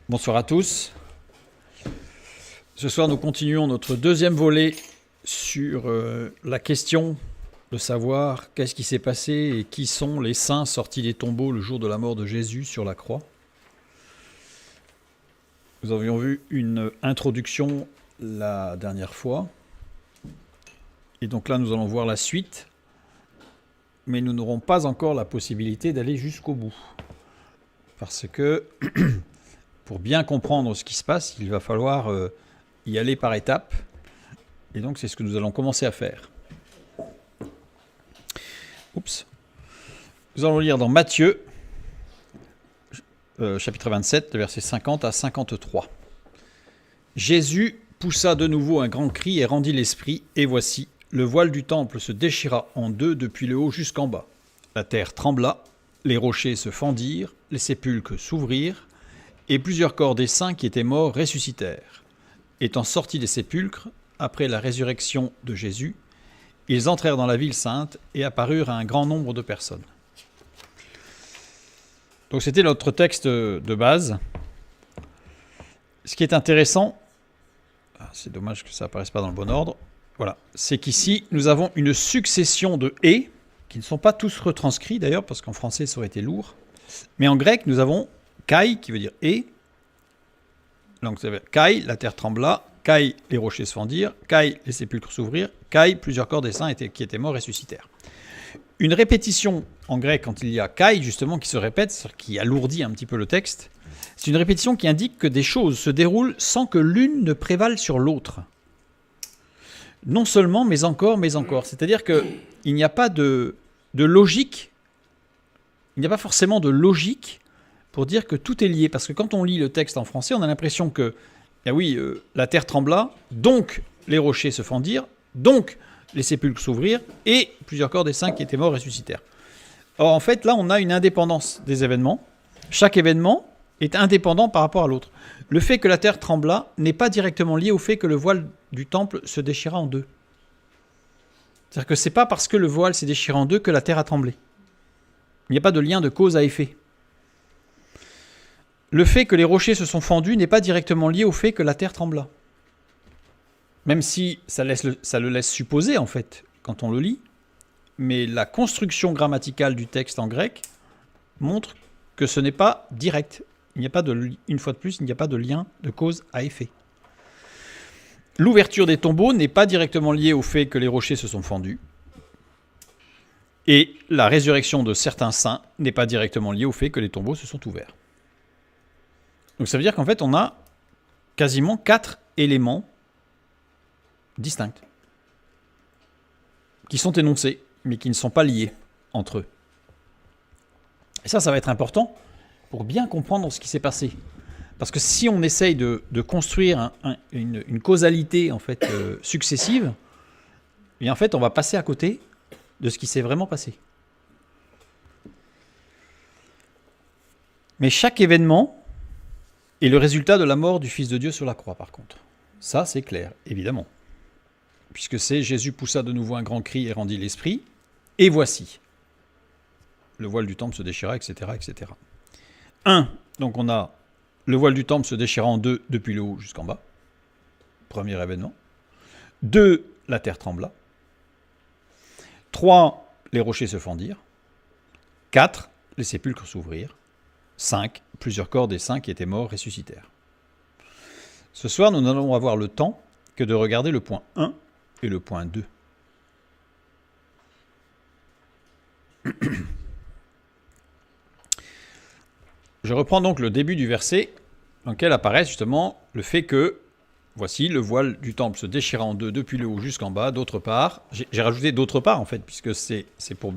Bonsoir à tous. Ce soir, nous continuons notre deuxième volet sur la question de savoir qu'est-ce qui s'est passé et qui sont les saints sortis des tombeaux le jour de la mort de Jésus sur la croix. Nous avions vu une introduction la dernière fois. Et donc là, nous allons voir la suite. Mais nous n'aurons pas encore la possibilité d'aller jusqu'au bout. Parce que pour bien comprendre ce qui se passe, il va falloir y aller par étapes. Et donc, c'est ce que nous allons commencer à faire. Oups. Nous allons lire dans Matthieu, chapitre 27, versets 50 à 53. Jésus poussa de nouveau un grand cri et rendit l'esprit, et voici, le voile du temple se déchira en deux depuis le haut jusqu'en bas. La terre trembla, les rochers se fendirent, les sépulcres s'ouvrirent, et plusieurs corps des saints qui étaient morts ressuscitèrent. Étant sortis des sépulcres, après la résurrection de Jésus, ils entrèrent dans la ville sainte et apparurent à un grand nombre de personnes. Donc c'était notre texte de base. Ce qui est intéressant, c'est dommage que ça n'apparaisse pas dans le bon ordre, voilà, c'est qu'ici nous avons une succession de « et » qui ne sont pas tous retranscrits d'ailleurs, parce qu'en français ça aurait été lourd, mais en grec nous avons « kai » qui veut dire « et », donc ça veut dire « kai », la terre trembla, « kai », les rochers se fendirent, « kai », les sépulcres s'ouvrirent, « kai », plusieurs corps des saints qui étaient morts ressuscitèrent. Une répétition en grec quand il y a « kai » justement qui se répète, qui alourdit un petit peu le texte, c'est une répétition qui indique que des choses se déroulent sans que l'une ne prévale sur l'autre. Non seulement, mais encore, mais encore. C'est-à-dire qu'il n'y a pas de logique, il n'y a pas forcément de logique pour dire que tout est lié. Parce que quand on lit le texte en français, on a l'impression que, la terre trembla, donc les rochers se fendirent, donc les sépulcres s'ouvrirent, et plusieurs corps des saints qui étaient morts ressuscitèrent. Or, en fait, là, on a une indépendance des événements. Chaque événement est indépendant par rapport à l'autre. Le fait que la terre trembla n'est pas directement lié au fait que le voile du temple se déchira en deux. C'est-à-dire que ce n'est pas parce que le voile s'est déchiré en deux que la terre a tremblé. Il n'y a pas de lien de cause à effet. Le fait que les rochers se sont fendus n'est pas directement lié au fait que la terre trembla. Même si ça le laisse supposer, en fait, quand on le lit, mais la construction grammaticale du texte en grec montre que ce n'est pas direct. Il n'y a pas une fois de plus, il n'y a pas de lien de cause à effet. L'ouverture des tombeaux n'est pas directement liée au fait que les rochers se sont fendus. Et la résurrection de certains saints n'est pas directement liée au fait que les tombeaux se sont ouverts. Donc ça veut dire qu'en fait, on a quasiment 4 éléments distincts qui sont énoncés, mais qui ne sont pas liés entre eux. Et ça va être important pour bien comprendre ce qui s'est passé. Parce que si on essaye de construire une causalité en fait, successive, et en fait, on va passer à côté de ce qui s'est vraiment passé. Mais chaque événement est le résultat de la mort du Fils de Dieu sur la croix, par contre. Ça, c'est clair, évidemment. Puisque c'est Jésus poussa de nouveau un grand cri et rendit l'esprit, et voici. Le voile du temple se déchira, etc., etc. 1. Donc on a le voile du temple se déchira en deux depuis le haut jusqu'en bas. Premier événement. 2. La terre trembla. 3. Les rochers se fendirent. 4. Les sépulcres s'ouvrirent. 5. Plusieurs corps des saints qui étaient morts ressuscitèrent. Ce soir, nous n'allons avoir le temps que de regarder le point 1 et le point 2. Je reprends donc le début du verset dans lequel apparaît justement le fait que, voici, le voile du temple se déchira en deux depuis le haut jusqu'en bas, d'autre part. J'ai rajouté d'autre part en fait, puisque c'est pour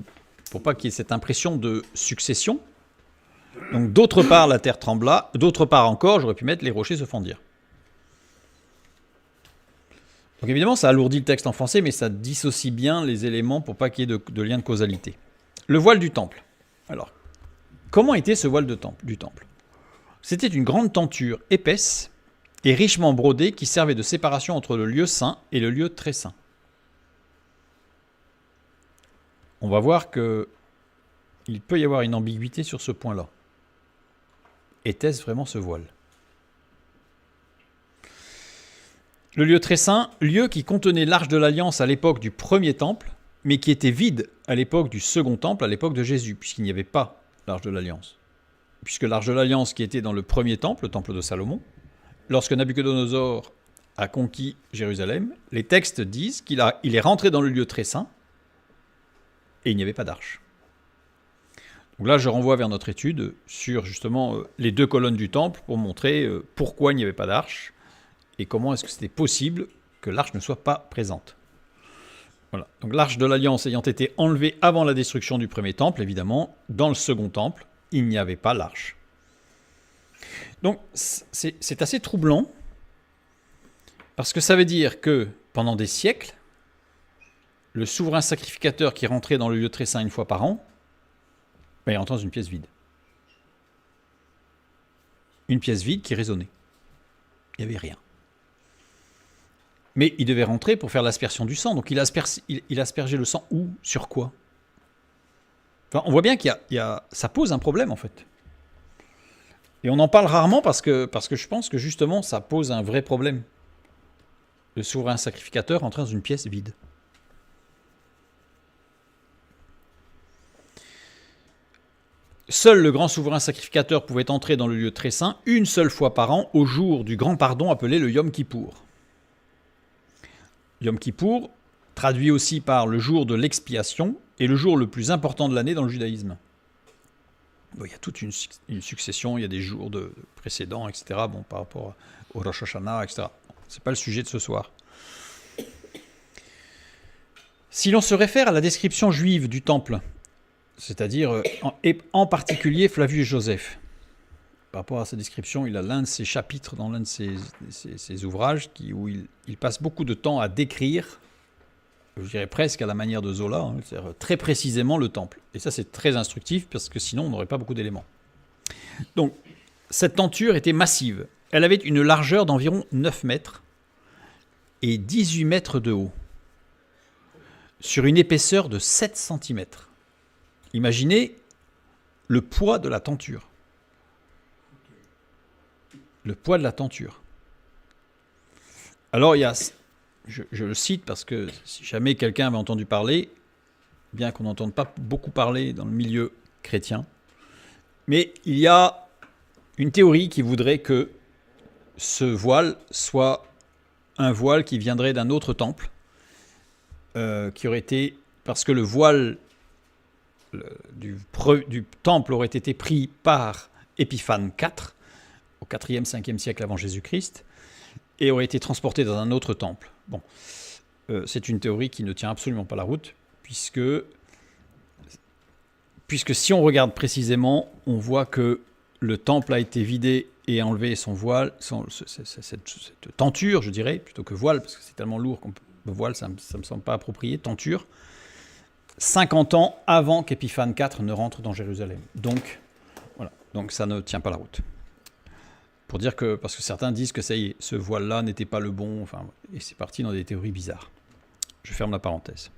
pas qu'il y ait cette impression de succession. Donc d'autre part la terre trembla, d'autre part encore, j'aurais pu mettre les rochers se fendirent. Donc évidemment ça alourdit le texte en français, mais ça dissocie bien les éléments pour pas qu'il y ait de lien de causalité. Le voile du temple. Alors, comment était ce voile du temple ? C'était une grande tenture épaisse et richement brodée qui servait de séparation entre le lieu saint et le lieu très saint. On va voir qu'il peut y avoir une ambiguïté sur ce point-là. Était-ce vraiment ce voile ? Le lieu très saint, lieu qui contenait l'arche de l'Alliance à l'époque du premier temple, mais qui était vide à l'époque du second temple, à l'époque de Jésus, puisqu'il n'y avait pas l'arche de l'Alliance. Puisque l'arche de l'Alliance qui était dans le premier temple, le temple de Salomon, lorsque Nabuchodonosor a conquis Jérusalem, les textes disent qu'il est rentré dans le lieu très saint et il n'y avait pas d'arche. Donc là, je renvoie vers notre étude sur justement les deux colonnes du temple pour montrer pourquoi il n'y avait pas d'arche et comment est-ce que c'était possible que l'arche ne soit pas présente. Voilà. Donc l'arche de l'Alliance ayant été enlevée avant la destruction du premier temple, évidemment, dans le second temple, il n'y avait pas l'arche. Donc c'est assez troublant, parce que ça veut dire que pendant des siècles, le souverain sacrificateur qui rentrait dans le lieu très saint une fois par an, il rentrait dans une pièce vide. Une pièce vide qui résonnait. Il n'y avait rien. Mais il devait rentrer pour faire l'aspersion du sang. Donc il aspergeait le sang où? Sur quoi? Enfin, on voit bien ça pose un problème en fait. Et on en parle rarement parce que je pense que justement ça pose un vrai problème. Le souverain sacrificateur entrait dans une pièce vide. Seul le grand souverain sacrificateur pouvait entrer dans le lieu très saint une seule fois par an au jour du grand pardon appelé le Yom Kippour. Yom Kippour, traduit aussi par le jour de l'expiation, est le jour le plus important de l'année dans le judaïsme. Bon, il y a toute une succession, il y a des jours précédents, etc. Bon, par rapport au Rosh Hashanah, etc. Ce n'est pas le sujet de ce soir. Si l'on se réfère à la description juive du temple, c'est-à-dire en particulier Flavius Joseph, par rapport à sa description, il a l'un de ses chapitres dans l'un de ses ouvrages où il passe beaucoup de temps à décrire, je dirais presque à la manière de Zola, c'est-à-dire très précisément le temple. Et ça, c'est très instructif parce que sinon, on n'aurait pas beaucoup d'éléments. Donc, cette tenture était massive. Elle avait une largeur d'environ 9 mètres et 18 mètres de haut, sur une épaisseur de 7 cm. Imaginez le poids de la tenture. Le poids de la tenture. Alors, je le cite parce que si jamais quelqu'un avait entendu parler, bien qu'on n'entende pas beaucoup parler dans le milieu chrétien, mais il y a une théorie qui voudrait que ce voile soit un voile qui viendrait d'un autre temple, qui aurait été, parce que le voile du temple aurait été pris par Épiphane IV, au 4e, 5e siècle avant Jésus-Christ, et aurait été transporté dans un autre temple. Bon, c'est une théorie qui ne tient absolument pas la route, puisque si on regarde précisément, on voit que le temple a été vidé et enlevé son voile, cette tenture, je dirais, plutôt que voile, parce que c'est tellement lourd qu'on peut... Voile, ça ne me semble pas approprié, tenture, 50 ans avant qu'Épiphane IV ne rentre dans Jérusalem. Donc, voilà, donc ça ne tient pas la route. Pour dire que, parce que certains disent que ça y est, ce voile-là n'était pas le bon, enfin, et c'est parti dans des théories bizarres. Je ferme la parenthèse.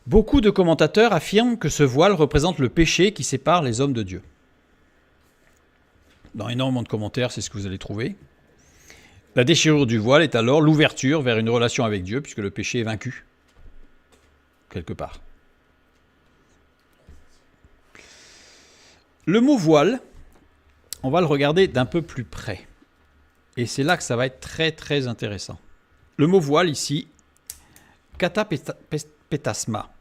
Beaucoup de commentateurs affirment que ce voile représente le péché qui sépare les hommes de Dieu. Dans énormément de commentaires, c'est ce que vous allez trouver. La déchirure du voile est alors l'ouverture vers une relation avec Dieu, puisque le péché est vaincu, quelque part. Le mot voile, on va le regarder d'un peu plus près. Et c'est là que ça va être très très intéressant. Le mot voile ici, katapétasma.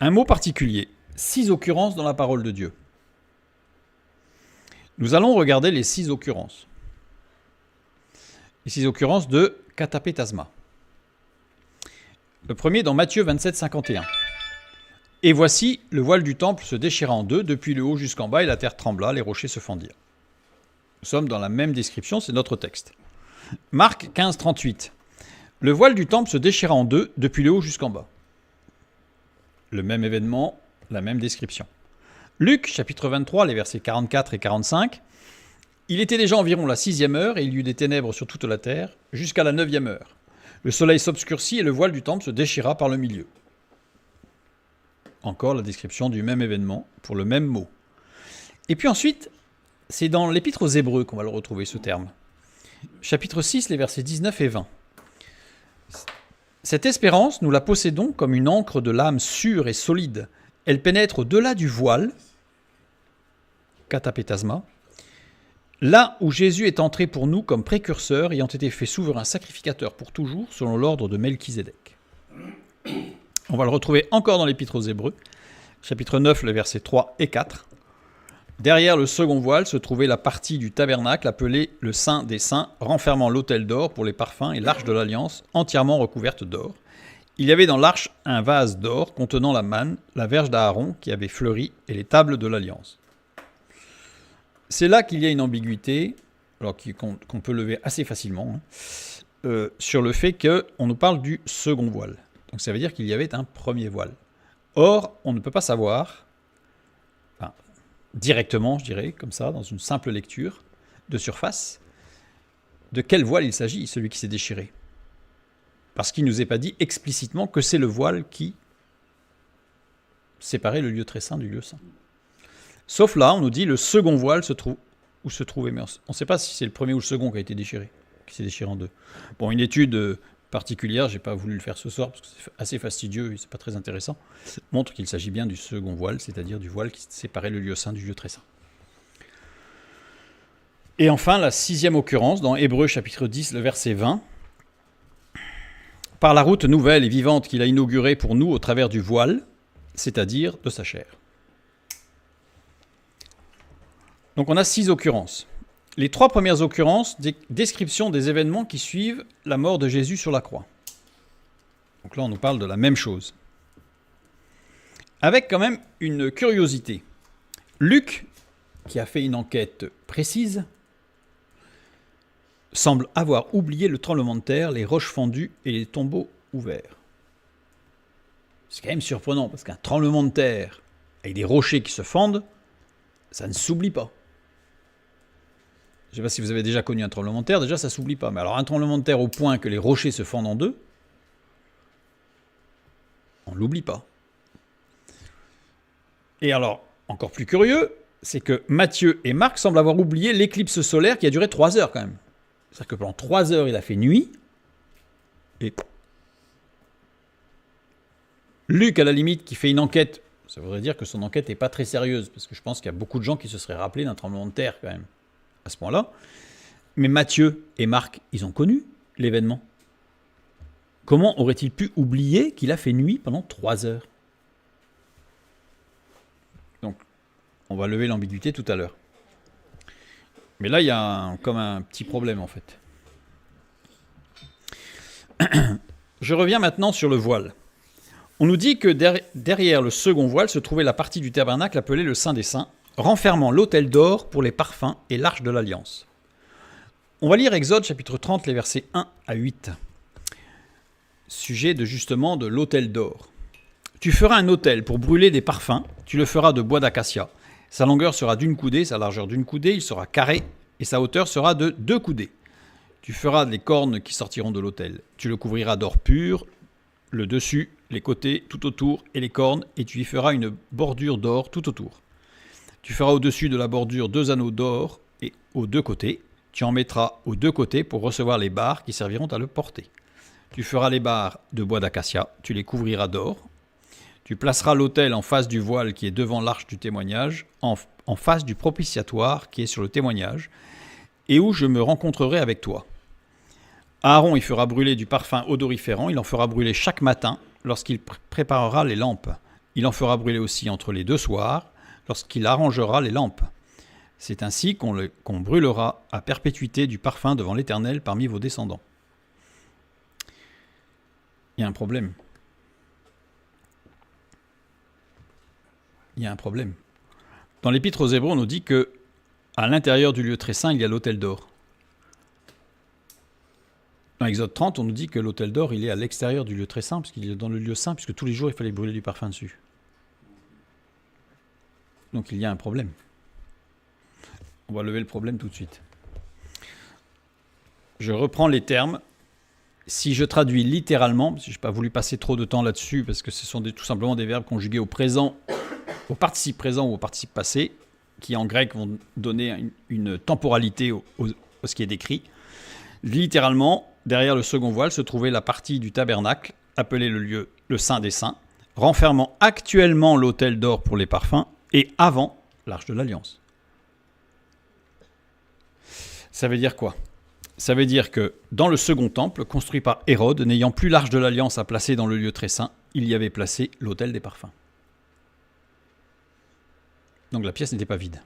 Un mot particulier, 6 occurrences dans la parole de Dieu. Nous allons regarder les 6 occurrences. Les 6 occurrences de katapétasma. Le premier dans Matthieu 27, 51. Et voici, le voile du temple se déchira en deux, depuis le haut jusqu'en bas, et la terre trembla, les rochers se fendirent. Nous sommes dans la même description, c'est notre texte. Marc 15, 38. Le voile du temple se déchira en deux, depuis le haut jusqu'en bas. Le même événement, la même description. Luc, chapitre 23, les versets 44 et 45. Il était déjà environ la 6e heure, et il y eut des ténèbres sur toute la terre, jusqu'à la 9e heure. Le soleil s'obscurcit, et le voile du temple se déchira par le milieu. Encore la description du même événement, pour le même mot. Et puis ensuite, c'est dans l'Épître aux Hébreux qu'on va le retrouver, ce terme. chapitre 6, les versets 19 et 20. Cette espérance, nous la possédons comme une ancre de l'âme sûre et solide. Elle pénètre au-delà du voile, katapétasma, là où Jésus est entré pour nous comme précurseur, ayant été fait souverain sacrificateur pour toujours, selon l'ordre de Melchizedek. On va le retrouver encore dans l'Épître aux Hébreux, chapitre 9, les versets 3 et 4. Derrière le second voile se trouvait la partie du tabernacle appelée le Saint des Saints, renfermant l'autel d'or pour les parfums et l'arche de l'Alliance, entièrement recouverte d'or. Il y avait dans l'arche un vase d'or contenant la manne, la verge d'Aaron qui avait fleuri et les tables de l'Alliance. C'est là qu'il y a une ambiguïté, alors qu'on peut lever assez facilement, sur le fait qu'on nous parle du second voile. Donc ça veut dire qu'il y avait un premier voile. Or, on ne peut pas savoir, directement, je dirais, comme ça, dans une simple lecture de surface, de quel voile il s'agit, celui qui s'est déchiré. Parce qu'il ne nous est pas dit explicitement que c'est le voile qui séparait le lieu très saint du lieu saint. Sauf là, on nous dit le second voile se trouve où se trouvait, mais on ne sait pas si c'est le premier ou le second qui a été déchiré, qui s'est déchiré en deux. Bon, une étude particulière, j'ai pas voulu le faire ce soir parce que c'est assez fastidieux et c'est pas très intéressant, montre qu'il s'agit bien du second voile, c'est-à-dire du voile qui séparait le lieu saint du lieu très saint. Et enfin, la sixième occurrence, dans Hébreux chapitre 10, le verset 20, par la route nouvelle et vivante qu'il a inaugurée pour nous au travers du voile, c'est-à-dire de sa chair. Donc on a 6 occurrences. Les 3 premières occurrences, description des événements qui suivent la mort de Jésus sur la croix. Donc là, on nous parle de la même chose. Avec quand même une curiosité. Luc, qui a fait une enquête précise, semble avoir oublié le tremblement de terre, les roches fendues et les tombeaux ouverts. C'est quand même surprenant, parce qu'un tremblement de terre avec des rochers qui se fendent, ça ne s'oublie pas. Je ne sais pas si vous avez déjà connu un tremblement de terre, déjà ça ne s'oublie pas. Mais alors un tremblement de terre au point que les rochers se fendent en deux, on ne l'oublie pas. Et alors, encore plus curieux, c'est que Matthieu et Marc semblent avoir oublié l'éclipse solaire qui a duré 3 heures quand même. C'est-à-dire que pendant 3 heures, il a fait nuit, et Luc, à la limite, qui fait une enquête, ça voudrait dire que son enquête n'est pas très sérieuse, parce que je pense qu'il y a beaucoup de gens qui se seraient rappelés d'un tremblement de terre quand même, à ce point-là. Mais Matthieu et Marc, ils ont connu l'événement. Comment aurait-il pu oublier qu'il a fait nuit pendant 3 heures? Donc, on va lever l'ambiguïté tout à l'heure. Mais là, il y a comme un petit problème, en fait. Je reviens maintenant sur le voile. On nous dit que derrière le second voile se trouvait la partie du tabernacle appelée le Saint des Saints, renfermant l'autel d'or pour les parfums et l'arche de l'Alliance. On va lire Exode chapitre 30, les versets 1 à 8. Sujet justement de l'autel d'or. Tu feras un autel pour brûler des parfums, tu le feras de bois d'acacia. Sa longueur sera d'une coudée, sa largeur d'une coudée, il sera carré, et sa hauteur sera de 2 coudées. Tu feras les cornes qui sortiront de l'autel. Tu le couvriras d'or pur, le dessus, les côtés, tout autour, et les cornes, et tu y feras une bordure d'or tout autour. Tu feras au-dessus de la bordure 2 anneaux d'or, et aux 2 côtés. Tu en mettras aux 2 côtés pour recevoir les barres qui serviront à le porter. Tu feras les barres de bois d'acacia, tu les couvriras d'or. Tu placeras l'autel en face du voile qui est devant l'arche du témoignage, en face du propitiatoire qui est sur le témoignage, et où je me rencontrerai avec toi. Aaron y fera brûler du parfum odoriférant, il en fera brûler chaque matin lorsqu'il préparera les lampes. Il en fera brûler aussi entre les 2 soirs, lorsqu'il arrangera les lampes. C'est ainsi qu'on brûlera à perpétuité du parfum devant l'Éternel parmi vos descendants. Il y a un problème. Il y a un problème. Dans l'Épître aux Hébreux, on nous dit que à l'intérieur du lieu très saint, il y a l'autel d'or. Dans Exode 30, on nous dit que l'autel d'or, il est à l'extérieur du lieu très saint, parce qu'il est dans le lieu saint, puisque tous les jours, il fallait brûler du parfum dessus. Donc il y a un problème. On va lever le problème tout de suite. Je reprends les termes. Si je traduis littéralement, parce que je n'ai pas voulu passer trop de temps là-dessus, parce que ce sont tout simplement des verbes conjugués au présent, au participe présent ou au participe passé, qui en grec vont donner une temporalité au ce qui est décrit. Littéralement, derrière le second voile se trouvait la partie du tabernacle, appelée le lieu, le Saint des Saints, renfermant actuellement l'autel d'or pour les parfums, et avant l'Arche de l'Alliance. Ça veut dire quoi? Ça veut dire que dans le second temple, construit par Hérode, n'ayant plus l'Arche de l'Alliance à placer dans le lieu très saint, il y avait placé l'autel des parfums. Donc la pièce n'était pas vide.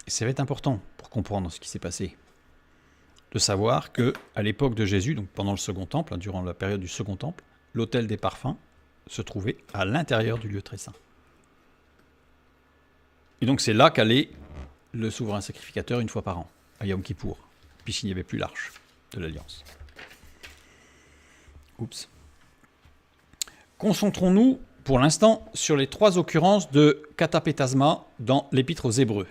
Et ça va être important pour comprendre ce qui s'est passé. De savoir qu'à l'époque de Jésus, donc pendant le second temple, durant la période du second temple, l'autel des parfums se trouvait à l'intérieur du lieu très saint. Et donc c'est là qu'allait le souverain sacrificateur une fois par an, à Yom Kippour, puisqu'il n'y avait plus l'arche de l'Alliance. Oups. Concentrons-nous pour l'instant sur les 3 occurrences de katapétasma dans l'Épître aux Hébreux.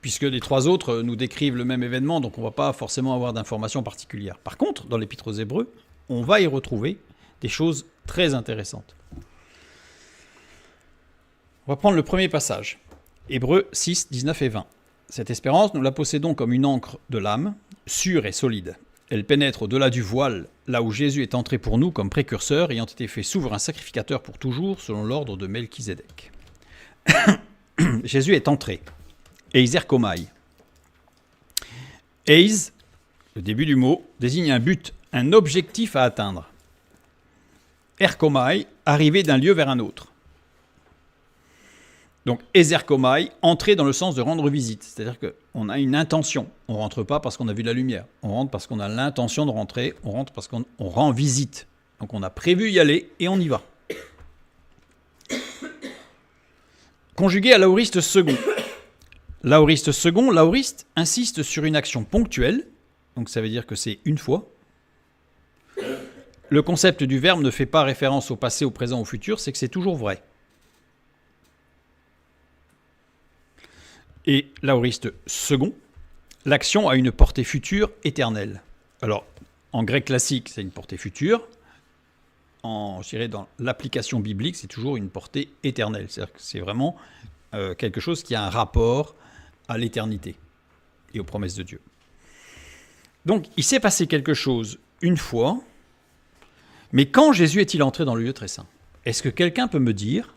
Puisque les 3 autres nous décrivent le même événement, donc on ne va pas forcément avoir d'informations particulières. Par contre, dans l'Épître aux Hébreux, on va y retrouver des choses très intéressantes. On va prendre le premier passage. Hébreux 6, 19 et 20. Cette espérance, nous la possédons comme une ancre de l'âme, sûre et solide. Elle pénètre au-delà du voile, là où Jésus est entré pour nous comme précurseur, ayant été fait souverain sacrificateur pour toujours, selon l'ordre de Melchizedek. Jésus est entré. Eizer komai. Eiz, le début du mot, désigne un but, un objectif à atteindre. Erkomai, arriver d'un lieu vers un autre. Donc, ezerkomai, entrer dans le sens de rendre visite. C'est-à-dire qu'on a une intention. On ne rentre pas parce qu'on a vu la lumière. On rentre parce qu'on a l'intention de rentrer. On rentre parce qu'on rend visite. Donc, on a prévu y aller et on y va. Conjugué à l'aoriste second. L'aoriste second, l'aoriste insiste sur une action ponctuelle. Donc, ça veut dire que c'est une fois. Le concept du verbe ne fait pas référence au passé, au présent, au futur. C'est que c'est toujours vrai. Et l'aoriste second, l'action a une portée future éternelle. Alors, en grec classique, c'est une portée future. Je dirais dans l'application biblique, c'est toujours une portée éternelle. C'est-à-dire que c'est vraiment quelque chose qui a un rapport à l'éternité et aux promesses de Dieu. Donc, il s'est passé quelque chose une fois, mais quand Jésus est-il entré dans le lieu très saint? Est-ce que quelqu'un peut me dire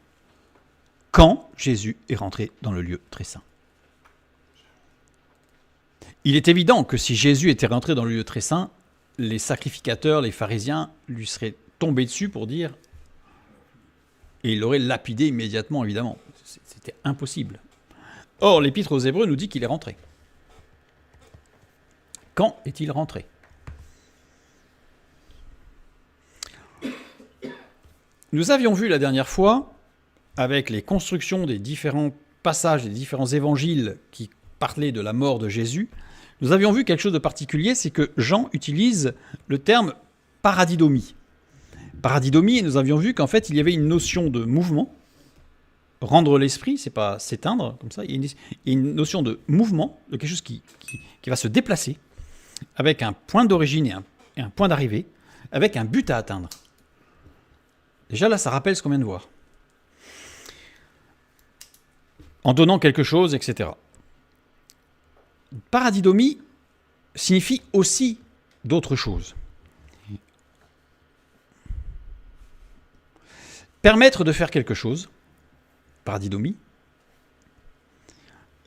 quand Jésus est rentré dans le lieu très saint? Il est évident que si Jésus était rentré dans le lieu très saint, les sacrificateurs, les pharisiens lui seraient tombés dessus pour dire... Et il l'aurait lapidé immédiatement, évidemment. C'était impossible. Or, l'Épître aux Hébreux nous dit qu'il est rentré. Quand est-il rentré? Nous avions vu la dernière fois, avec les constructions des différents passages, des différents évangiles qui parlaient de la mort de Jésus, nous avions vu quelque chose de particulier, c'est que Jean utilise le terme paradidomie. Paradidomie, et nous avions vu qu'en fait, il y avait une notion de mouvement. Rendre l'esprit, c'est pas s'éteindre, comme ça. Il y a une notion de mouvement, de quelque chose qui va se déplacer, avec un point d'origine et un point d'arrivée, avec un but à atteindre. Déjà là, ça rappelle ce qu'on vient de voir. En donnant quelque chose, etc. Paradidomie signifie aussi d'autres choses. Permettre de faire quelque chose, paradidomie.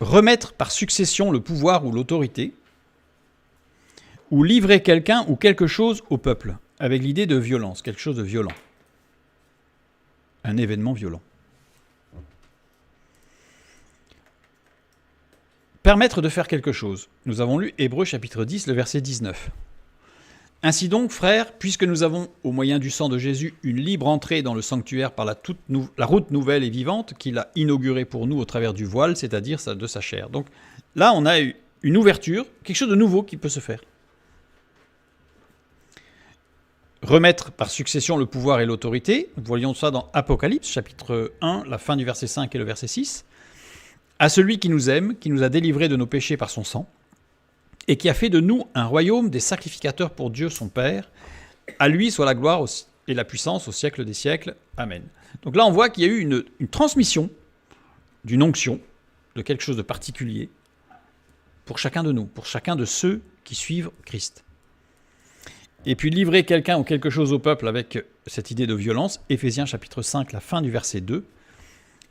Remettre par succession le pouvoir ou l'autorité. Ou livrer quelqu'un ou quelque chose au peuple, avec l'idée de violence, quelque chose de violent. Un événement violent. Permettre de faire quelque chose. Nous avons lu Hébreux chapitre 10, le verset 19. Ainsi donc, frères, puisque nous avons, au moyen du sang de Jésus, une libre entrée dans le sanctuaire par la route nouvelle et vivante qu'il a inaugurée pour nous au travers du voile, c'est-à-dire de sa chair. Donc là, on a une ouverture, quelque chose de nouveau qui peut se faire. Remettre par succession le pouvoir et l'autorité, nous voyons ça dans Apocalypse, chapitre 1, la fin du verset 5 et le verset 6. À celui qui nous aime, qui nous a délivrés de nos péchés par son sang, et qui a fait de nous un royaume des sacrificateurs pour Dieu son Père. À lui soit la gloire et la puissance au siècle des siècles. Amen. Donc là, on voit qu'il y a eu une transmission d'une onction, de quelque chose de particulier, pour chacun de nous, pour chacun de ceux qui suivent Christ. Et puis livrer quelqu'un ou quelque chose au peuple avec cette idée de violence, Éphésiens chapitre 5, la fin du verset 2,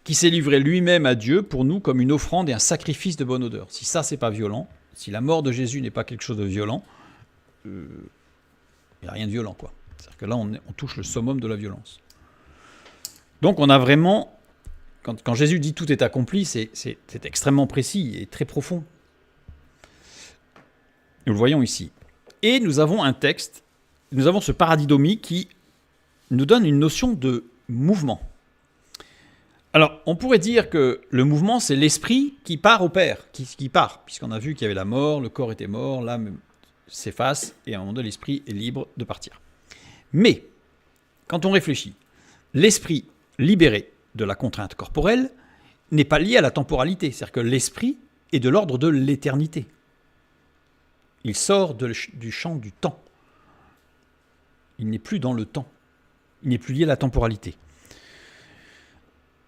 qui s'est livré lui-même à Dieu pour nous comme une offrande et un sacrifice de bonne odeur. Si ça, c'est pas violent, si la mort de Jésus n'est pas quelque chose de violent, il n'y a rien de violent, quoi. C'est-à-dire que là, on touche le summum de la violence. Donc on a vraiment, quand Jésus dit tout est accompli, c'est extrêmement précis et très profond. Nous le voyons ici. Et nous avons un texte, nous avons ce paradidomie qui nous donne une notion de mouvement. Alors, on pourrait dire que le mouvement, c'est l'esprit qui part au Père, qui part, puisqu'on a vu qu'il y avait la mort, le corps était mort, l'âme s'efface, et à un moment donné, l'esprit est libre de partir. Mais, quand on réfléchit, l'esprit libéré de la contrainte corporelle n'est pas lié à la temporalité, c'est-à-dire que l'esprit est de l'ordre de l'éternité. Il sort du champ du temps. Il n'est plus dans le temps. Il n'est plus lié à la temporalité.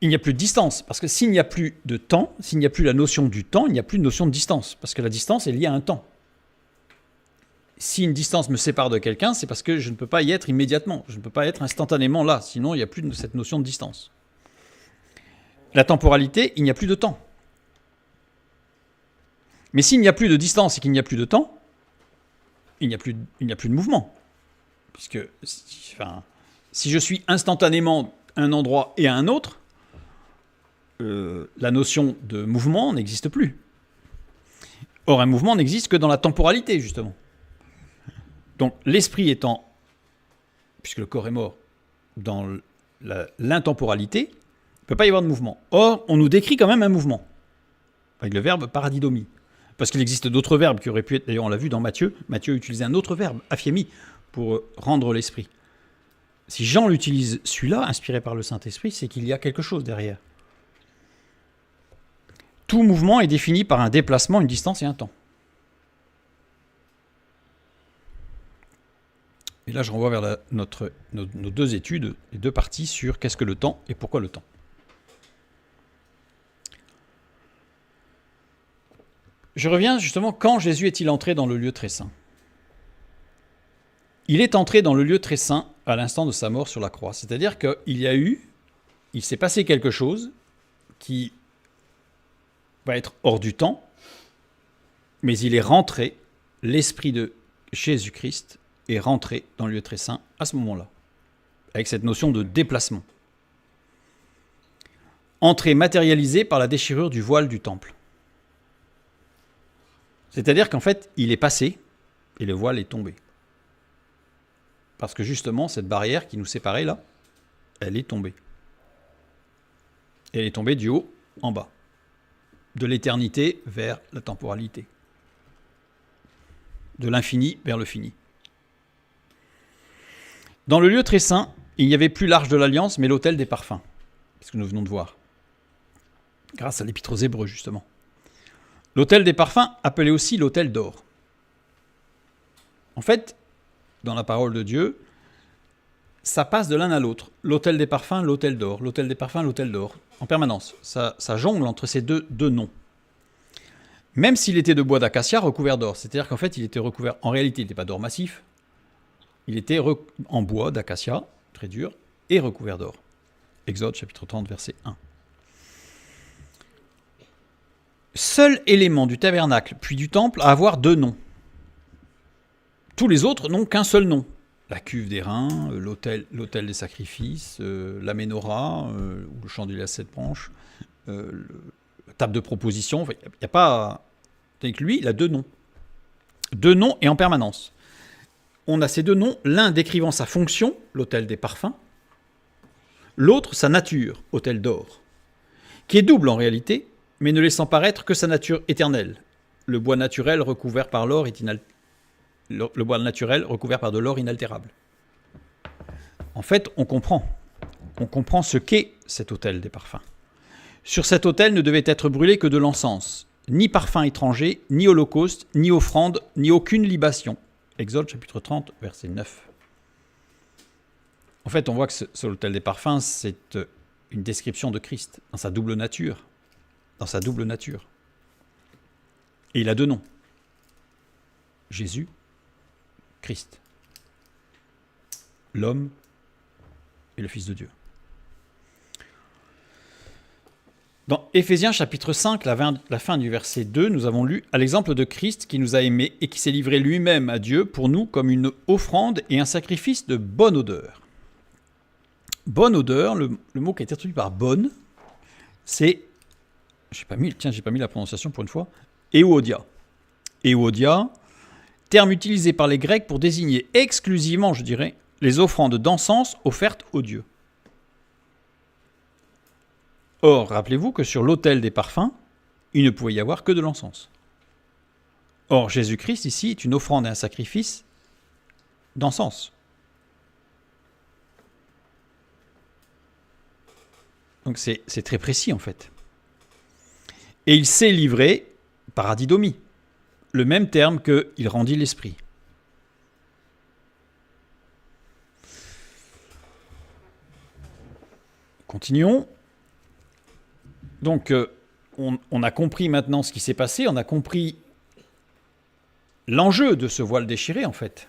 Il n'y a plus de distance, parce que s'il n'y a plus de temps, s'il n'y a plus la notion du temps, il n'y a plus de notion de distance, parce que la distance est liée à un temps. Si une distance me sépare de quelqu'un, c'est parce que je ne peux pas y être immédiatement, je ne peux pas être instantanément là, sinon il n'y a plus de cette notion de distance. La temporalité, il n'y a plus de temps. Mais s'il n'y a plus de distance et qu'il n'y a plus de temps, il n'y a plus de mouvement. Puisque si je suis instantanément à un endroit et à un autre, la notion de mouvement n'existe plus. Or, un mouvement n'existe que dans la temporalité, justement. Donc, l'esprit étant, puisque le corps est mort, dans l'intemporalité, il ne peut pas y avoir de mouvement. Or, on nous décrit quand même un mouvement, avec le verbe paradidomie. Parce qu'il existe d'autres verbes qui auraient pu être, d'ailleurs on l'a vu dans Matthieu, Matthieu utilisait un autre verbe, aphiemi, pour rendre l'esprit. Si Jean l'utilise celui-là, inspiré par le Saint-Esprit, c'est qu'il y a quelque chose derrière. Tout mouvement est défini par un déplacement, une distance et un temps. Et là, je renvoie vers nos deux études, les deux parties sur qu'est-ce que le temps et pourquoi le temps. Je reviens justement, quand Jésus est-il entré dans le lieu très saint ? Il est entré dans le lieu très saint à l'instant de sa mort sur la croix. C'est-à-dire il s'est passé quelque chose qui va être hors du temps, mais il est rentré, l'esprit de Jésus-Christ est rentré dans le lieu très saint à ce moment-là, avec cette notion de déplacement. Entrée matérialisée par la déchirure du voile du temple. C'est-à-dire qu'en fait, il est passé et le voile est tombé. Parce que justement, cette barrière qui nous séparait là, elle est tombée. Elle est tombée du haut en bas. De l'éternité vers la temporalité. De l'infini vers le fini. Dans le lieu très saint, il n'y avait plus l'arche de l'Alliance, mais l'autel des parfums. C'est ce que nous venons de voir. Grâce à l'Épître aux Hébreux, justement. L'autel des parfums, appelé aussi l'autel d'or. En fait, dans la parole de Dieu, ça passe de l'un à l'autre. L'autel des parfums, l'autel d'or. L'autel des parfums, l'autel d'or. En permanence. Ça jongle entre ces deux noms. Même s'il était de bois d'acacia recouvert d'or. C'est-à-dire qu'en fait, il était recouvert... En réalité, il n'était pas d'or massif. Il était en bois d'acacia, très dur, et recouvert d'or. Exode, chapitre 30, verset 1. Seul élément du tabernacle puis du temple à avoir deux noms. Tous les autres n'ont qu'un seul nom. La cuve des reins, l'autel des sacrifices, la ménorah, ou le chandelier à 7 branches, la table de proposition. Il n'y a pas... Avec lui, il a deux noms. Deux noms et en permanence. On a ces deux noms, l'un décrivant sa fonction, l'autel des parfums, l'autre sa nature, autel d'or, qui est double en réalité, mais ne laissant paraître que sa nature éternelle. Le bois naturel recouvert par l'or le bois naturel recouvert par de l'or inaltérable. En fait, on comprend ce qu'est cet autel des parfums. Sur cet autel ne devait être brûlé que de l'encens, ni parfum étranger, ni holocauste, ni offrande, ni aucune libation. Exode chapitre 30, verset 9. En fait, on voit que ce autel des parfums, c'est une description de Christ, dans sa double nature. Et il a deux noms. Jésus, Christ. L'homme et le Fils de Dieu. Dans Éphésiens chapitre 5, la fin du verset 2, nous avons lu « À l'exemple de Christ qui nous a aimés et qui s'est livré lui-même à Dieu pour nous comme une offrande et un sacrifice de bonne odeur. » Bonne odeur, le mot qui a été traduit par bonne, c'est, j'ai pas mis la prononciation pour une fois, euodia. Euodia, terme utilisé par les Grecs pour désigner exclusivement, je dirais, les offrandes d'encens offertes aux dieux. Or, rappelez-vous que sur l'autel des parfums, il ne pouvait y avoir que de l'encens. Or, Jésus-Christ, ici, est une offrande et un sacrifice d'encens. Donc c'est très précis, en fait. Et il s'est livré par adidomie, le même terme que « il rendit l'esprit ». Continuons. Donc, on a compris maintenant ce qui s'est passé, on a compris l'enjeu de ce voile déchiré, en fait,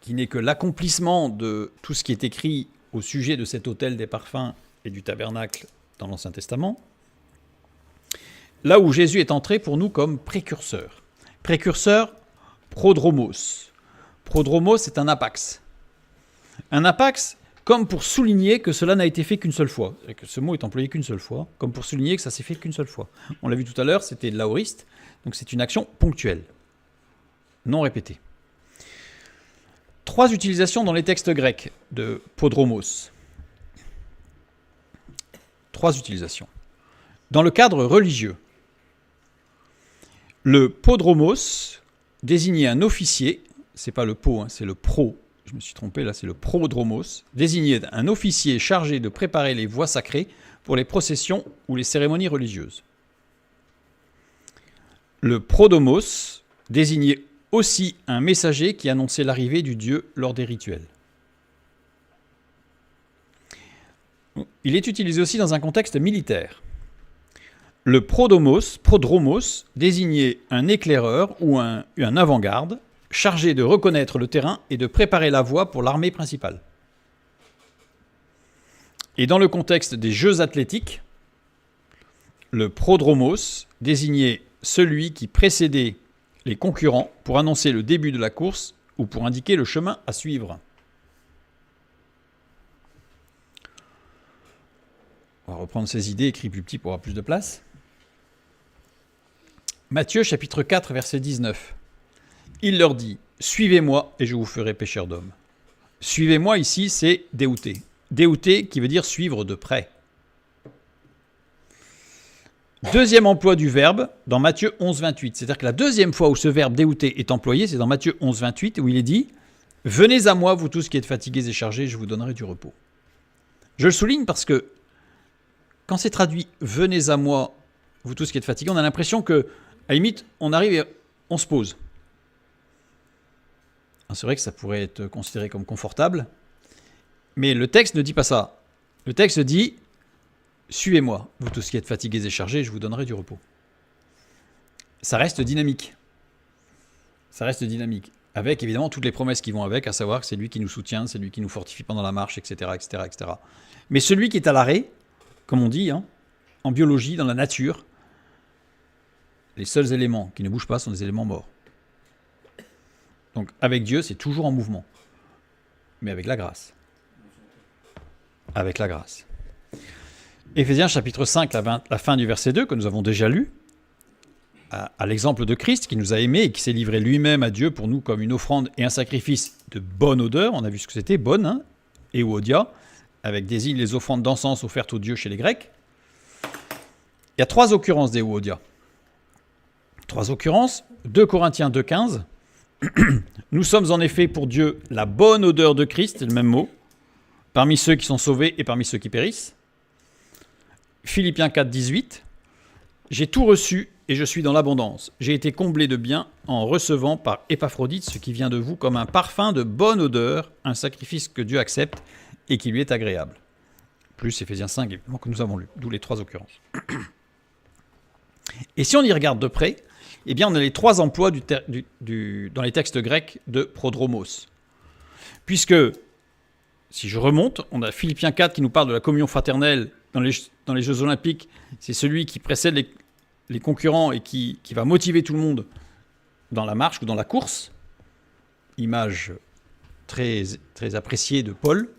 qui n'est que l'accomplissement de tout ce qui est écrit au sujet de cet autel des parfums et du tabernacle dans l'Ancien Testament, là où Jésus est entré pour nous comme précurseur. Précurseur, prodromos. Prodromos, c'est un apax. Un apax, comme pour souligner que cela n'a été fait qu'une seule fois. Et que ce mot est employé qu'une seule fois, comme pour souligner que ça s'est fait qu'une seule fois. On l'a vu tout à l'heure, c'était de l'aoriste, donc c'est une action ponctuelle, non répétée. 3 utilisations dans les textes grecs de podromos. 3 utilisations. Dans le cadre religieux, le podromos désignait un officier, c'est pas le po, c'est le pro, je me suis trompé là, c'est le prodromos, désignait un officier chargé de préparer les voies sacrées pour les processions ou les cérémonies religieuses. Le prodomos désignait aussi un messager qui annonçait l'arrivée du Dieu lors des rituels. Il est utilisé aussi dans un contexte militaire. Le prodromos désignait un éclaireur ou un avant-garde chargé de reconnaître le terrain et de préparer la voie pour l'armée principale. Et dans le contexte des Jeux athlétiques, le prodromos désignait celui qui précédait les concurrents pour annoncer le début de la course ou pour indiquer le chemin à suivre. On va reprendre ces idées écrites plus petit pour avoir plus de place. Matthieu chapitre 4 verset 19. Il leur dit « Suivez-moi et je vous ferai pécheurs d'hommes ». Suivez-moi ici, c'est déouté. Déouté qui veut dire suivre de près. Deuxième emploi du verbe dans Matthieu 11, 28. C'est-à-dire que la deuxième fois où ce verbe déouté est employé, c'est dans Matthieu 11, 28, où il est dit « Venez à moi, vous tous qui êtes fatigués et chargés, je vous donnerai du repos ». Je le souligne parce que quand c'est traduit « Venez à moi, vous tous qui êtes fatigués », on a l'impression que, à la limite, on arrive et on se pose. C'est vrai que ça pourrait être considéré comme confortable, mais le texte ne dit pas ça. Le texte dit « Suivez-moi, vous tous qui êtes fatigués et chargés, je vous donnerai du repos ». Ça reste dynamique. Ça reste dynamique. Avec évidemment toutes les promesses qui vont avec, à savoir que c'est lui qui nous soutient, c'est lui qui nous fortifie pendant la marche, etc., etc., etc. Mais celui qui est à l'arrêt, comme on dit, en biologie, dans la nature, les seuls éléments qui ne bougent pas sont des éléments morts. Donc avec Dieu, c'est toujours en mouvement, mais avec la grâce. Avec la grâce. Éphésiens chapitre 5, la fin du verset 2, que nous avons déjà lu, à l'exemple de Christ qui nous a aimés et qui s'est livré lui-même à Dieu pour nous comme une offrande et un sacrifice de bonne odeur. On a vu ce que c'était, bonne, euodia, avec désigne les offrandes d'encens offertes aux dieux chez les Grecs. Il y a 3 occurrences d'euodia. 3 occurrences, 2 Corinthiens 2, 15. Nous sommes en effet pour Dieu la bonne odeur de Christ, c'est le même mot, parmi ceux qui sont sauvés et parmi ceux qui périssent. Philippiens 4, 18. J'ai tout reçu et je suis dans l'abondance. J'ai été comblé de bien en recevant par Épaphrodite ce qui vient de vous comme un parfum de bonne odeur, un sacrifice que Dieu accepte et qui lui est agréable. Plus Éphésiens 5, évidemment, que nous avons lu, d'où les 3 occurrences. Et si on y regarde de près, eh bien on a les 3 emplois dans les textes grecs de prodromos. Puisque, si je remonte, on a Philippiens 4 qui nous parle de la communion fraternelle dans les Jeux Olympiques. C'est celui qui précède les concurrents et qui va motiver tout le monde dans la marche ou dans la course. Image très, très appréciée de Paul,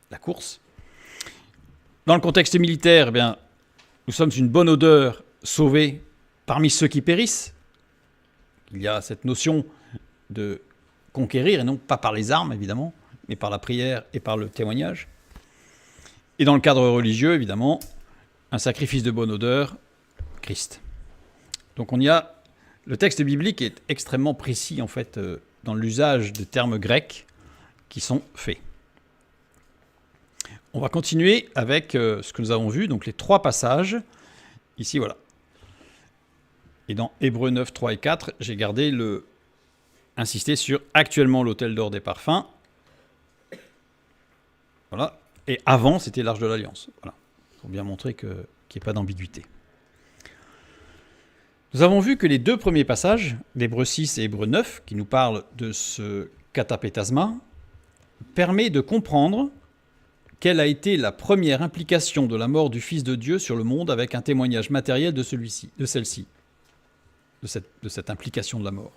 la course. Dans le contexte militaire, eh bien, nous sommes une bonne odeur sauvée parmi ceux qui périssent. Il y a cette notion de conquérir, et non pas par les armes, évidemment, mais par la prière et par le témoignage. Et dans le cadre religieux, évidemment, un sacrifice de bonne odeur, Christ. Donc le texte biblique est extrêmement précis, en fait, dans l'usage de termes grecs qui sont faits. On va continuer avec ce que nous avons vu, donc les 3 passages. Ici, voilà. Et dans Hébreux 9, 3 et 4, j'ai insisté sur actuellement l'autel d'or des parfums. Voilà. Et avant, c'était l'Arche de l'Alliance. Voilà. Pour bien montrer qu'il n'y ait pas d'ambiguïté. Nous avons vu que les 2 premiers passages, d'Hébreux 6 et Hébreux 9, qui nous parlent de ce katapétasma, permet de comprendre quelle a été la première implication de la mort du Fils de Dieu sur le monde avec un témoignage matériel de celle-ci, de cette implication de la mort.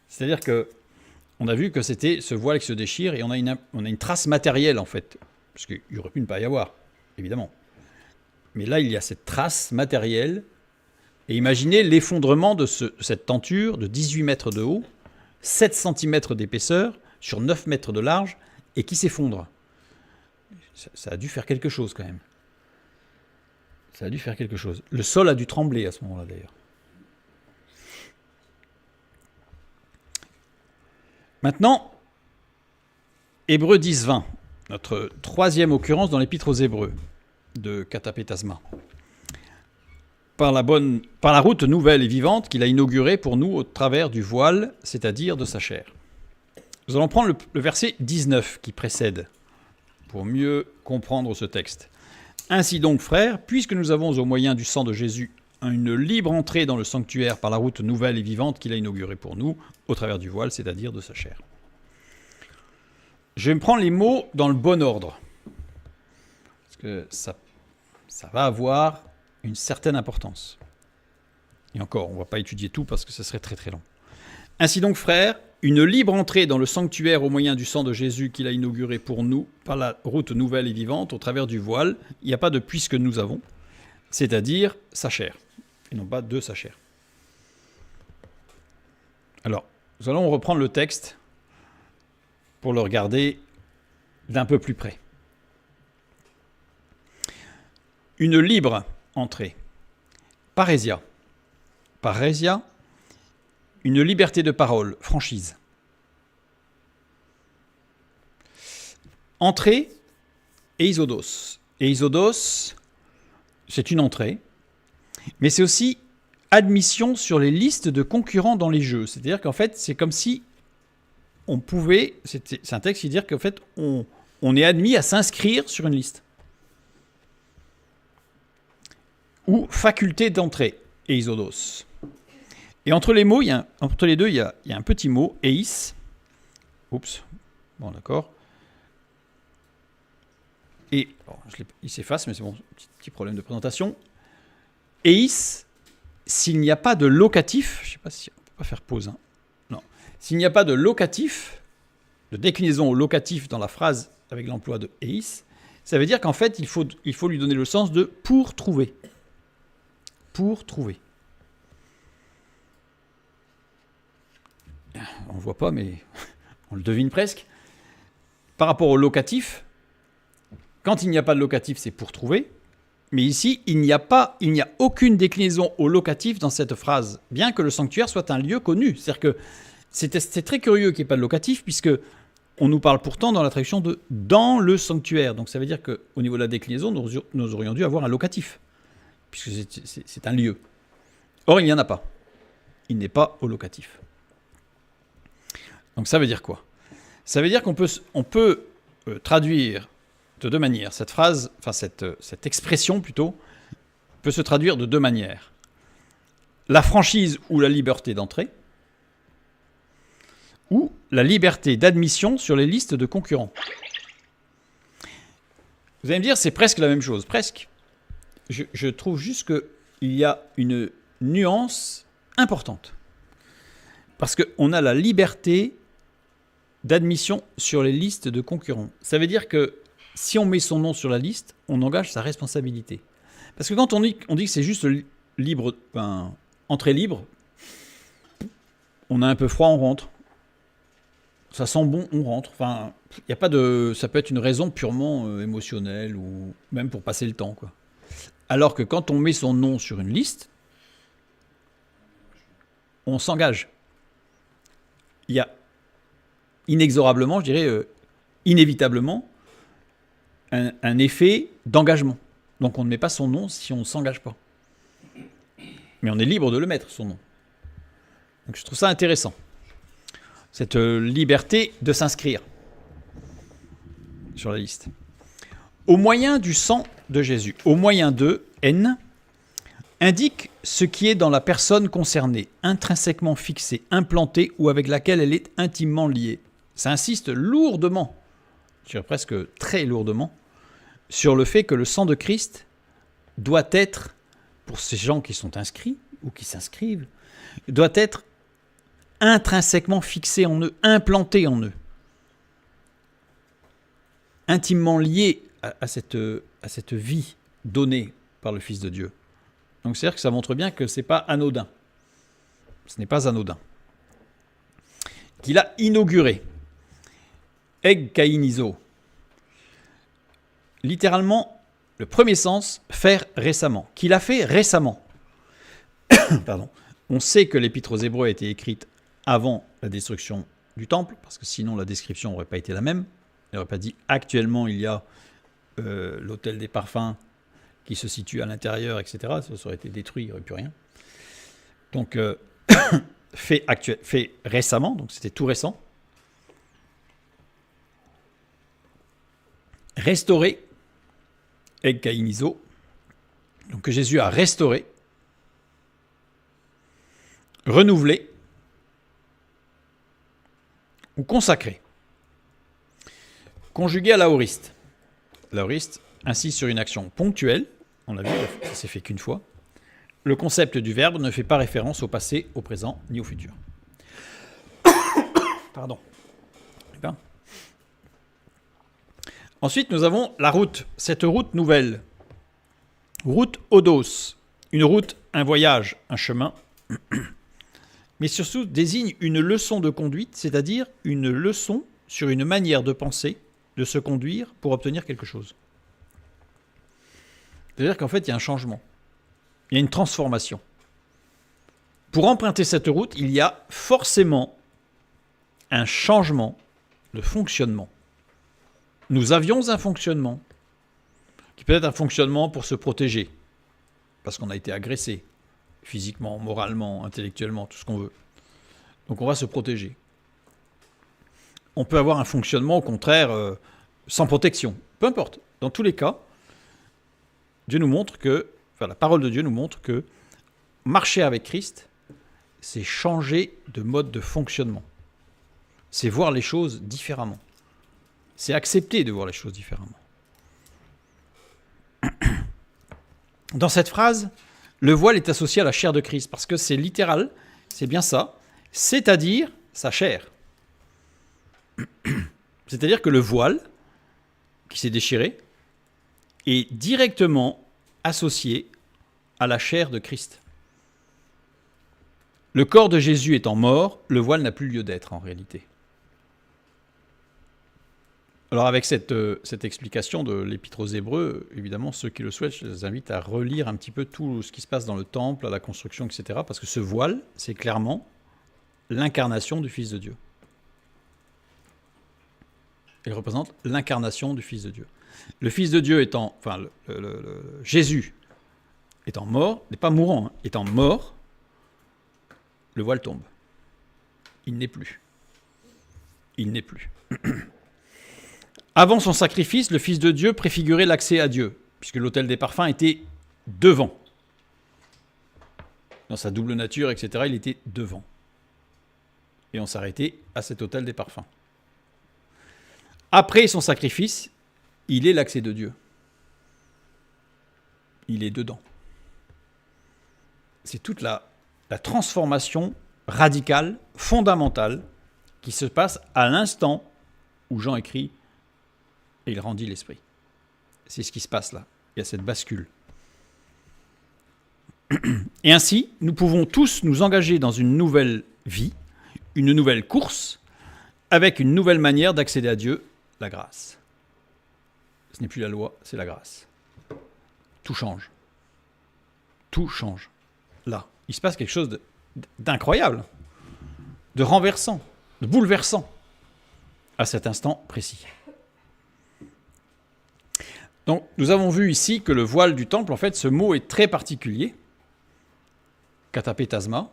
C'est-à-dire qu'on a vu que c'était ce voile qui se déchire et on a une trace matérielle en fait, parce qu'il aurait pu ne pas y avoir, évidemment. Mais là, il y a cette trace matérielle. Et imaginez l'effondrement de cette tenture de 18 mètres de haut, 7 cm d'épaisseur, sur 9 mètres de large, et qui s'effondre. Ça a dû faire quelque chose quand même. Ça a dû faire quelque chose. Le sol a dû trembler à ce moment-là d'ailleurs. Maintenant, Hébreux 10, 20, notre 3e occurrence dans l'Épître aux Hébreux de katapétasma. Par la route nouvelle et vivante qu'il a inaugurée pour nous au travers du voile, c'est-à-dire de sa chair. Nous allons prendre le verset 19 qui précède, pour mieux comprendre ce texte. Ainsi donc, frères, puisque nous avons au moyen du sang de Jésus une libre entrée dans le sanctuaire par la route nouvelle et vivante qu'il a inaugurée pour nous, au travers du voile, c'est-à-dire de sa chair. Je vais me prendre les mots dans le bon ordre, parce que ça va avoir une certaine importance. Et encore, on ne va pas étudier tout parce que ce serait très très long. Ainsi donc, frères, une libre entrée dans le sanctuaire au moyen du sang de Jésus qu'il a inauguré pour nous par la route nouvelle et vivante au travers du voile. Il n'y a pas de puisque nous avons, c'est-à-dire sa chair, et non pas de sa chair. Alors, nous allons reprendre le texte pour le regarder d'un peu plus près. Une libre entrée. Parésia. Parésia, une liberté de parole, franchise. Entrée, eisodos. Eisodos, c'est une entrée, mais c'est aussi admission sur les listes de concurrents dans les jeux. C'est-à-dire qu'en fait, c'est comme si on pouvait... C'est un texte qui dit qu'en fait, on est admis à s'inscrire sur une liste. Ou faculté d'entrée, eisodos. Et entre les mots, entre les deux, il y a un petit mot, eis. Oups, bon d'accord. Et, il s'efface, mais c'est bon, petit problème de présentation. Eis, s'il n'y a pas de locatif, je ne sais pas si on ne peut pas faire pause, hein. Non. S'il n'y a pas de locatif, de déclinaison au locatif dans la phrase avec l'emploi de eis, ça veut dire qu'en fait, il faut lui donner le sens de pour trouver. Pour trouver. On ne voit pas, mais on le devine presque. Par rapport au locatif, quand il n'y a pas de locatif, c'est pour trouver. Mais ici, il n'y a aucune déclinaison au locatif dans cette phrase, bien que le sanctuaire soit un lieu connu. C'est-à-dire que c'est très curieux qu'il n'y ait pas de locatif, puisque on nous parle pourtant dans la traduction de « dans le sanctuaire ». Donc ça veut dire qu'au niveau de la déclinaison, nous aurions dû avoir un locatif, puisque c'est un lieu. Or, il n'y en a pas. Il n'est pas au locatif. Donc ça veut dire quoi? Ça veut dire qu'on peut traduire de deux manières. Cette phrase, enfin cette expression plutôt, peut se traduire de deux manières. la franchise ou la liberté d'entrée, ou la liberté d'admission sur les listes de concurrents. Vous allez me dire, c'est presque la même chose, presque. Je trouve juste qu'il y a une nuance importante. Parce qu'on a la liberté d'admission sur les listes de concurrents. Ça veut dire que si on met son nom sur la liste, on engage sa responsabilité. Parce que quand on dit que c'est juste libre, entrée libre, on a un peu froid, on rentre. Ça sent bon, on rentre. Enfin, y a pas de, ça peut être une raison purement émotionnelle ou même pour passer le temps, quoi. Alors que quand on met son nom sur une liste, on s'engage. Il y a inexorablement, je dirais inévitablement, un effet d'engagement. Donc on ne met pas son nom si on ne s'engage pas. Mais on est libre de le mettre, son nom. Donc je trouve ça intéressant. Cette liberté de s'inscrire sur la liste. Au moyen du sang de Jésus, au moyen de N, indique ce qui est dans la personne concernée, intrinsèquement fixée, implantée ou avec laquelle elle est intimement liée. Ça insiste lourdement, je dirais presque très lourdement, sur le fait que le sang de Christ doit être, pour ces gens qui sont inscrits ou qui s'inscrivent, doit être intrinsèquement fixé en eux, implanté en eux, intimement lié à cette vie donnée par le Fils de Dieu. Donc c'est-à-dire que ça montre bien que ce n'est pas anodin. Ce n'est pas anodin. Qu'il a inauguré. Eg kainizo. Littéralement, le premier sens, faire récemment. Qu'il a fait récemment. Pardon. On sait que l'Épître aux Hébreux a été écrite avant la destruction du temple, parce que sinon la description n'aurait pas été la même. Il n'aurait pas dit actuellement il y a l'autel des parfums qui se situe à l'intérieur, etc. Ça aurait été détruit, il n'y aurait plus rien. Donc, fait récemment, donc c'était tout récent. Restauré, eg kainizo, donc que Jésus a restauré, renouvelé ou consacré. Conjugué à l'aoriste. L'aoriste insiste sur une action ponctuelle, on l'a vu, ça s'est fait qu'une fois. Le concept du verbe ne fait pas référence au passé, au présent, ni au futur. Pardon. Bien. Ensuite, nous avons la route, cette route nouvelle. Route odos, une route, un voyage, un chemin, mais surtout désigne une leçon de conduite, c'est-à-dire une leçon sur une manière de penser, de se conduire pour obtenir quelque chose. C'est-à-dire qu'en fait, il y a un changement. Il y a une transformation. Pour emprunter cette route, il y a forcément un changement de fonctionnement. Nous avions un fonctionnement, qui peut être un fonctionnement pour se protéger, parce qu'on a été agressé, physiquement, moralement, intellectuellement, tout ce qu'on veut. Donc on va se protéger. On peut avoir un fonctionnement, au contraire, sans protection. Peu importe. Dans tous les cas, Dieu nous montre que, la parole de Dieu nous montre que marcher avec Christ, c'est changer de mode de fonctionnement. C'est voir les choses différemment. C'est accepter de voir les choses différemment. Dans cette phrase, le voile est associé à la chair de Christ, parce que c'est littéral, c'est bien ça, c'est-à-dire sa chair. C'est-à-dire que le voile, qui s'est déchiré, est directement associé à la chair de Christ. Le corps de Jésus étant mort, le voile n'a plus lieu d'être en réalité. Alors avec cette explication de l'Épître aux Hébreux, évidemment, ceux qui le souhaitent, je les invite à relire un petit peu tout ce qui se passe dans le temple, à la construction, etc. Parce que ce voile, c'est clairement l'incarnation du Fils de Dieu. Il représente l'incarnation du Fils de Dieu. Le Fils de Dieu étant, Jésus étant mort, n'est pas mourant, étant mort, le voile tombe. Il n'est plus. Il n'est plus. Avant son sacrifice, le Fils de Dieu préfigurait l'accès à Dieu, puisque l'autel des parfums était devant. dans sa double nature, etc., il était devant. Et on s'arrêtait à cet autel des parfums. Après son sacrifice, il est l'accès de Dieu. Il est dedans. C'est toute la transformation radicale, fondamentale, qui se passe à l'instant où Jean écrit et il rendit l'esprit. C'est ce qui se passe là. Il y a cette bascule. Et ainsi, nous pouvons tous nous engager dans une nouvelle vie, une nouvelle course, avec une nouvelle manière d'accéder à Dieu, la grâce. Ce n'est plus la loi, c'est la grâce. Tout change. Tout change. Là, il se passe quelque chose d'incroyable, de renversant, de bouleversant, à cet instant précis. Donc, nous avons vu ici que le voile du temple, en fait, ce mot est très particulier. Katapétasma.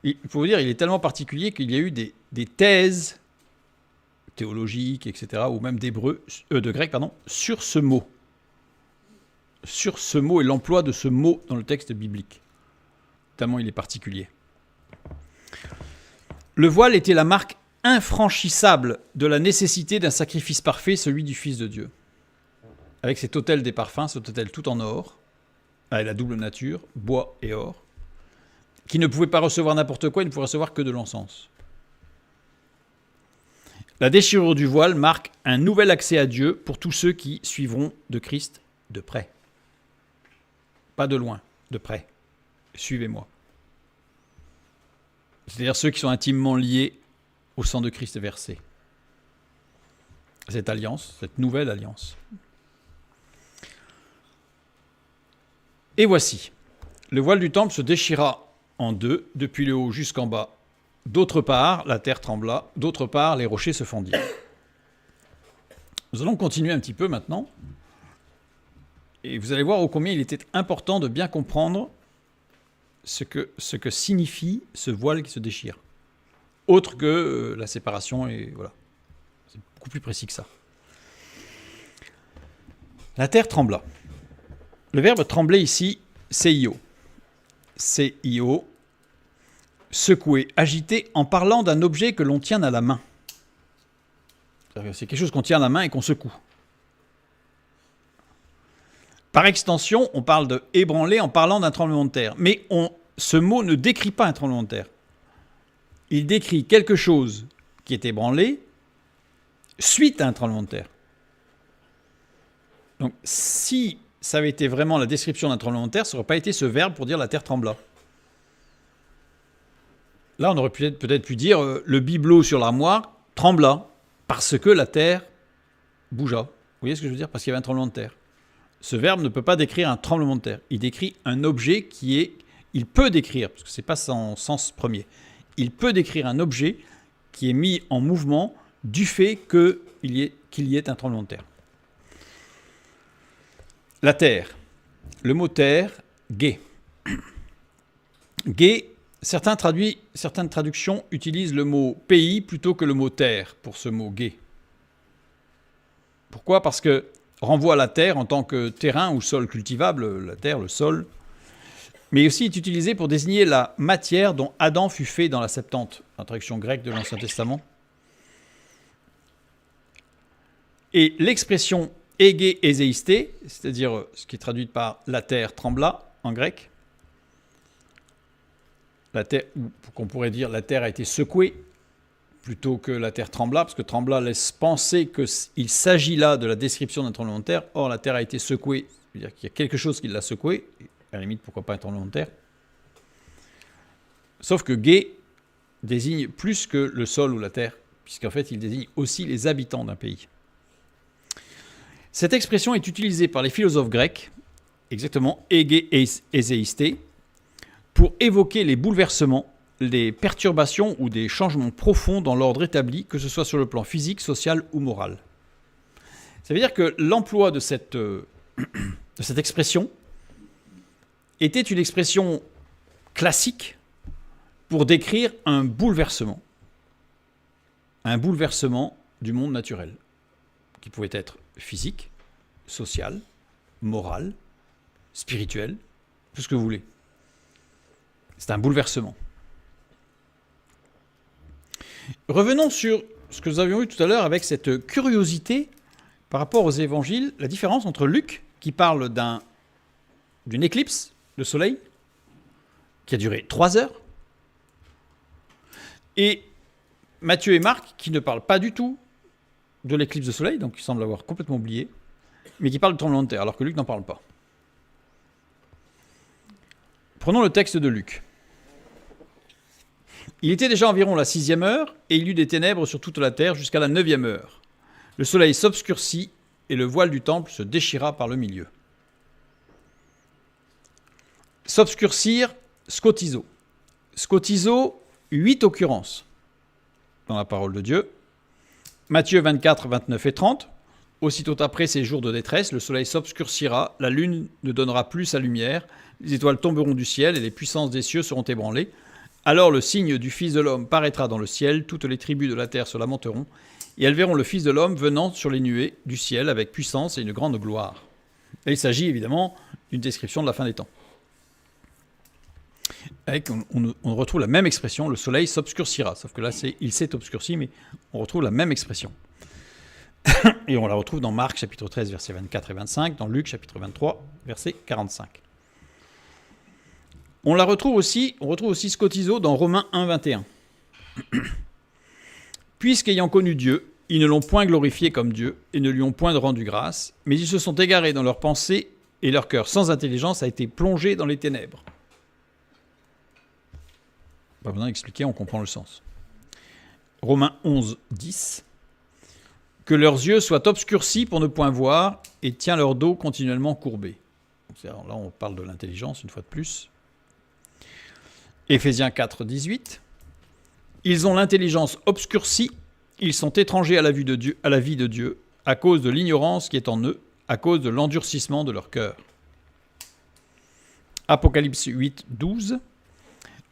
Il faut vous dire, il est tellement particulier qu'il y a eu des thèses théologiques, etc., ou même de grec, sur ce mot. Sur ce mot et l'emploi de ce mot dans le texte biblique. Tellement il est particulier. Le voile était la marque infranchissable de la nécessité d'un sacrifice parfait, celui du Fils de Dieu. Avec cet autel des parfums, cet autel tout en or, avec la double nature, bois et or, qui ne pouvait pas recevoir n'importe quoi, il ne pouvait recevoir que de l'encens. La déchirure du voile marque un nouvel accès à Dieu pour tous ceux qui suivront de Christ de près. Pas de loin, de près. Suivez-moi. C'est-à-dire ceux qui sont intimement liés au sang de Christ versé. Cette alliance, cette nouvelle alliance. Et voici, le voile du temple se déchira en deux, depuis le haut jusqu'en bas. D'autre part, la terre trembla, d'autre part, les rochers se fondirent. Nous allons continuer un petit peu maintenant. Et vous allez voir ô combien il était important de bien comprendre ce que signifie ce voile qui se déchire. Autre que la séparation, et voilà. C'est beaucoup plus précis que ça. La terre trembla. Le verbe trembler ici, c'est io. C'est io. Secouer, agiter en parlant d'un objet que l'on tient à la main. C'est quelque chose qu'on tient à la main et qu'on secoue. Par extension, on parle de ébranler en parlant d'un tremblement de terre. Mais ce mot ne décrit pas un tremblement de terre. Il décrit quelque chose qui est ébranlé suite à un tremblement de terre. Donc, si ça avait été vraiment la description d'un tremblement de terre, ça n'aurait pas été ce verbe pour dire la terre trembla. Là, on aurait peut-être pu dire le bibelot sur l'armoire trembla parce que la terre bougea. Vous voyez ce que je veux dire? Parce qu'il y avait un tremblement de terre. Ce verbe ne peut pas décrire un tremblement de terre. Il décrit un objet qui est... Il peut décrire, parce que ce n'est pas son sens premier, il peut décrire un objet qui est mis en mouvement du fait qu'il y ait un tremblement de terre. La terre. Le mot terre, gué. Gué, certaines traductions utilisent le mot pays plutôt que le mot terre pour ce mot gué. Pourquoi? Parce que renvoie à la terre en tant que terrain ou sol cultivable, la terre, le sol, mais aussi est utilisé pour désigner la matière dont Adam fut fait dans la Septante, la traduction grecque de l'Ancien Testament. Et l'expression égé éséisté, c'est-à-dire ce qui est traduit par la terre trembla en grec, la terre, ou qu'on pourrait dire la terre a été secouée, plutôt que la terre trembla, parce que trembla laisse penser qu'il s'agit là de la description d'un tremblement de terre. Or, la terre a été secouée, c'est-à-dire qu'il y a quelque chose qui l'a secouée, à la limite, pourquoi pas un tremblement de terre. Sauf que gué désigne plus que le sol ou la terre, puisqu'en fait, il désigne aussi les habitants d'un pays. Cette expression est utilisée par les philosophes grecs, exactement, égé éséisté, pour évoquer les bouleversements, les perturbations ou des changements profonds dans l'ordre établi, que ce soit sur le plan physique, social ou moral. Ça veut dire que l'emploi de cette expression était une expression classique pour décrire un bouleversement du monde naturel, qui pouvait être physique, social, moral, spirituel, tout ce que vous voulez. C'est un bouleversement. Revenons sur ce que nous avions vu tout à l'heure avec cette curiosité par rapport aux évangiles, la différence entre Luc, qui parle d'une éclipse de soleil, qui a duré 3 heures, et Matthieu et Marc, qui ne parlent pas du tout de l'éclipse de soleil, donc ils semblent l'avoir complètement oublié, mais qui parlent du tremblement de terre, alors que Luc n'en parle pas. Prenons le texte de Luc. Il était déjà environ la 6e heure, et il y eut des ténèbres sur toute la terre jusqu'à la 9e heure. Le soleil s'obscurcit, et le voile du temple se déchira par le milieu. S'obscurcir, scotizo. Scotizo, 8 occurrences dans la parole de Dieu. Matthieu 24, 29 et 30. Aussitôt après ces jours de détresse, le soleil s'obscurcira, la lune ne donnera plus sa lumière, les étoiles tomberont du ciel et les puissances des cieux seront ébranlées. Alors le signe du Fils de l'homme paraîtra dans le ciel, toutes les tribus de la terre se lamenteront, et elles verront le Fils de l'homme venant sur les nuées du ciel avec puissance et une grande gloire. Et il s'agit évidemment d'une description de la fin des temps. On retrouve la même expression, le soleil s'obscurcira, sauf que là il s'est obscurci, mais on retrouve la même expression. Et on la retrouve dans Marc chapitre 13 versets 24 et 25, dans Luc chapitre 23 verset 45. On retrouve aussi scotizo dans Romains 1, 21. Puisqu'ayant connu Dieu, ils ne l'ont point glorifié comme Dieu et ne lui ont point rendu grâce, mais ils se sont égarés dans leurs pensées et leur cœur sans intelligence a été plongé dans les ténèbres. Pas besoin d'expliquer, on comprend le sens. Romains 11, 10. Que leurs yeux soient obscurcis pour ne point voir et tient leur dos continuellement courbé. Là, on parle de l'intelligence une fois de plus. Éphésiens 4, 18. Ils ont l'intelligence obscurcie, ils sont étrangers à la vie de Dieu, à cause de l'ignorance qui est en eux, à cause de l'endurcissement de leur cœur. Apocalypse 8, 12.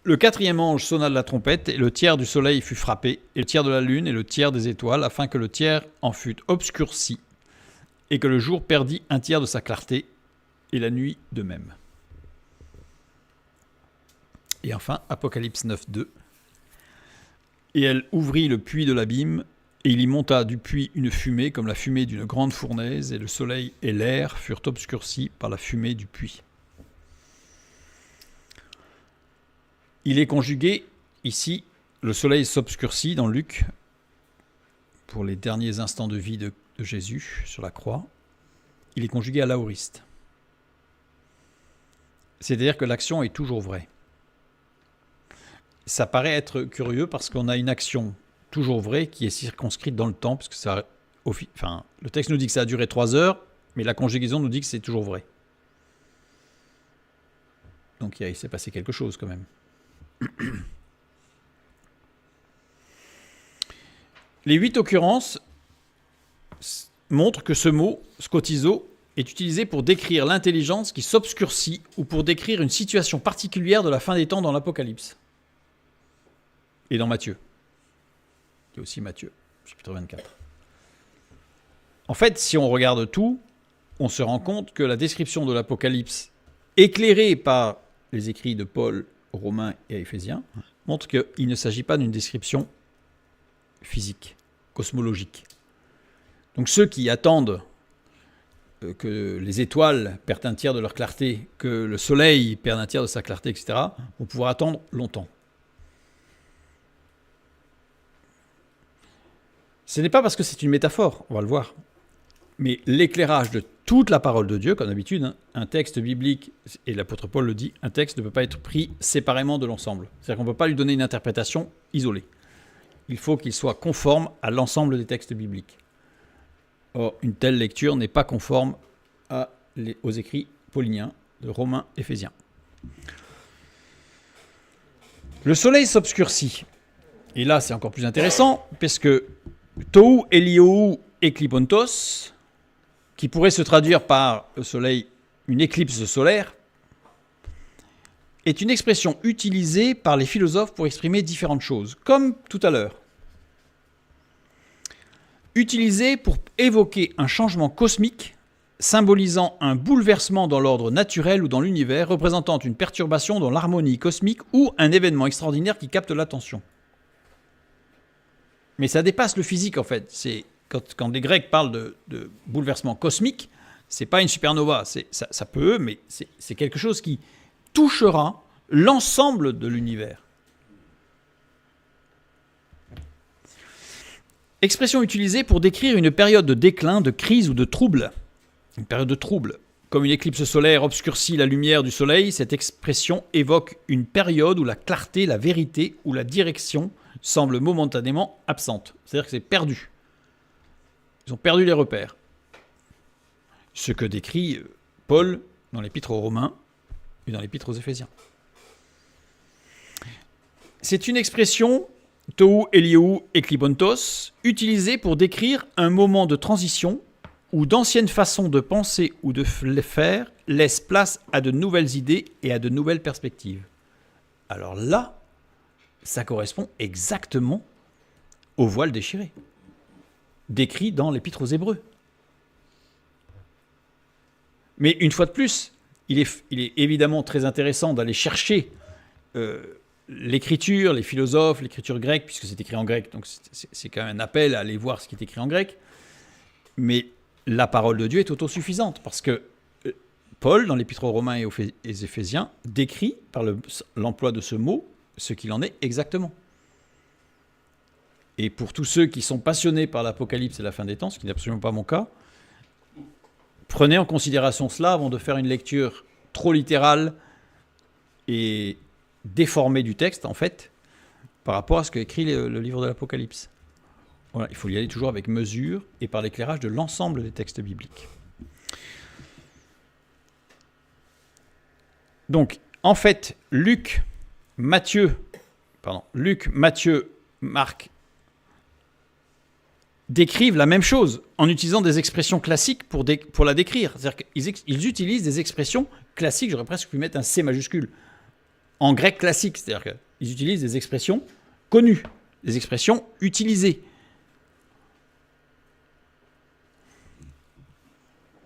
Le 4e ange sonna de la trompette, et le tiers du soleil fut frappé, et le tiers de la lune, et le tiers des étoiles, afin que le tiers en fût obscurci, et que le jour perdît un tiers de sa clarté, et la nuit de même. Et enfin, Apocalypse 9, 2. Et elle ouvrit le puits de l'abîme, et il y monta du puits une fumée comme la fumée d'une grande fournaise, et le soleil et l'air furent obscurcis par la fumée du puits. Il est conjugué ici, le soleil s'obscurcit dans Luc, pour les derniers instants de vie de Jésus sur la croix. Il est conjugué à l'aoriste. C'est-à-dire que l'action est toujours vraie. Ça paraît être curieux parce qu'on a une action toujours vraie qui est circonscrite dans le temps, parce que le texte nous dit que ça a duré 3 heures, mais la conjugaison nous dit que c'est toujours vrai. Donc il s'est passé quelque chose quand même. Les 8 occurrences montrent que ce mot, scotizo, est utilisé pour décrire l'intelligence qui s'obscurcit ou pour décrire une situation particulière de la fin des temps dans l'Apocalypse. Et dans Matthieu. Il y a aussi Matthieu, chapitre 24. En fait, si on regarde tout, on se rend compte que la description de l'Apocalypse, éclairée par les écrits de Paul, Romains et Éphésiens, montre qu'il ne s'agit pas d'une description physique, cosmologique. Donc ceux qui attendent que les étoiles perdent un tiers de leur clarté, que le soleil perde un tiers de sa clarté, etc., vont pouvoir attendre longtemps. Ce n'est pas parce que c'est une métaphore, on va le voir, mais l'éclairage de toute la parole de Dieu, comme d'habitude, un texte biblique, et l'apôtre Paul le dit, un texte ne peut pas être pris séparément de l'ensemble. C'est-à-dire qu'on ne peut pas lui donner une interprétation isolée. Il faut qu'il soit conforme à l'ensemble des textes bibliques. Or, une telle lecture n'est pas conforme aux écrits pauliniens de Romains, Éphésiens. Le soleil s'obscurcit. Et là, c'est encore plus intéressant, parce que Tou Eliou Eklipontos, qui pourrait se traduire par le soleil, une éclipse solaire, est une expression utilisée par les philosophes pour exprimer différentes choses, comme tout à l'heure. Utilisée pour évoquer un changement cosmique symbolisant un bouleversement dans l'ordre naturel ou dans l'univers, représentant une perturbation dans l'harmonie cosmique ou un événement extraordinaire qui capte l'attention. Mais ça dépasse le physique en fait. C'est quand les Grecs parlent de bouleversement cosmique, c'est pas une supernova, ça peut, mais c'est quelque chose qui touchera l'ensemble de l'univers. Expression utilisée pour décrire une période de déclin, de crise ou de trouble. Une période de trouble. Comme une éclipse solaire obscurcit la lumière du soleil, cette expression évoque une période où la clarté, la vérité ou la direction semblent momentanément absentes. C'est-à-dire que c'est perdu. Ils ont perdu les repères. Ce que décrit Paul dans l'Épître aux Romains et dans l'Épître aux Éphésiens. C'est une expression, tou eliou eklibontos, utilisée pour décrire un moment de transition où d'anciennes façons de penser ou de faire laissent place à de nouvelles idées et à de nouvelles perspectives. Alors là, ça correspond exactement au voile déchiré, décrit dans l'Épître aux Hébreux. Mais une fois de plus, il est évidemment très intéressant d'aller chercher l'écriture, les philosophes, l'écriture grecque, puisque c'est écrit en grec, donc c'est quand même un appel à aller voir ce qui est écrit en grec. Mais la parole de Dieu est autosuffisante, parce que Paul, dans l'Épître aux Romains et aux Éphésiens, décrit par l'emploi de ce mot ce qu'il en est exactement. Et pour tous ceux qui sont passionnés par l'Apocalypse et la fin des temps, ce qui n'est absolument pas mon cas, prenez en considération cela avant de faire une lecture trop littérale et déformée du texte, en fait, par rapport à ce qu'écrit le livre de l'Apocalypse. Voilà, il faut y aller toujours avec mesure et par l'éclairage de l'ensemble des textes bibliques. Donc, en fait, Luc, Matthieu, Marc décrivent la même chose en utilisant des expressions classiques pour la décrire. C'est-à-dire qu'ils utilisent des expressions classiques, j'aurais presque pu mettre un C majuscule, en grec classique. C'est-à-dire qu'ils utilisent des expressions connues, des expressions utilisées.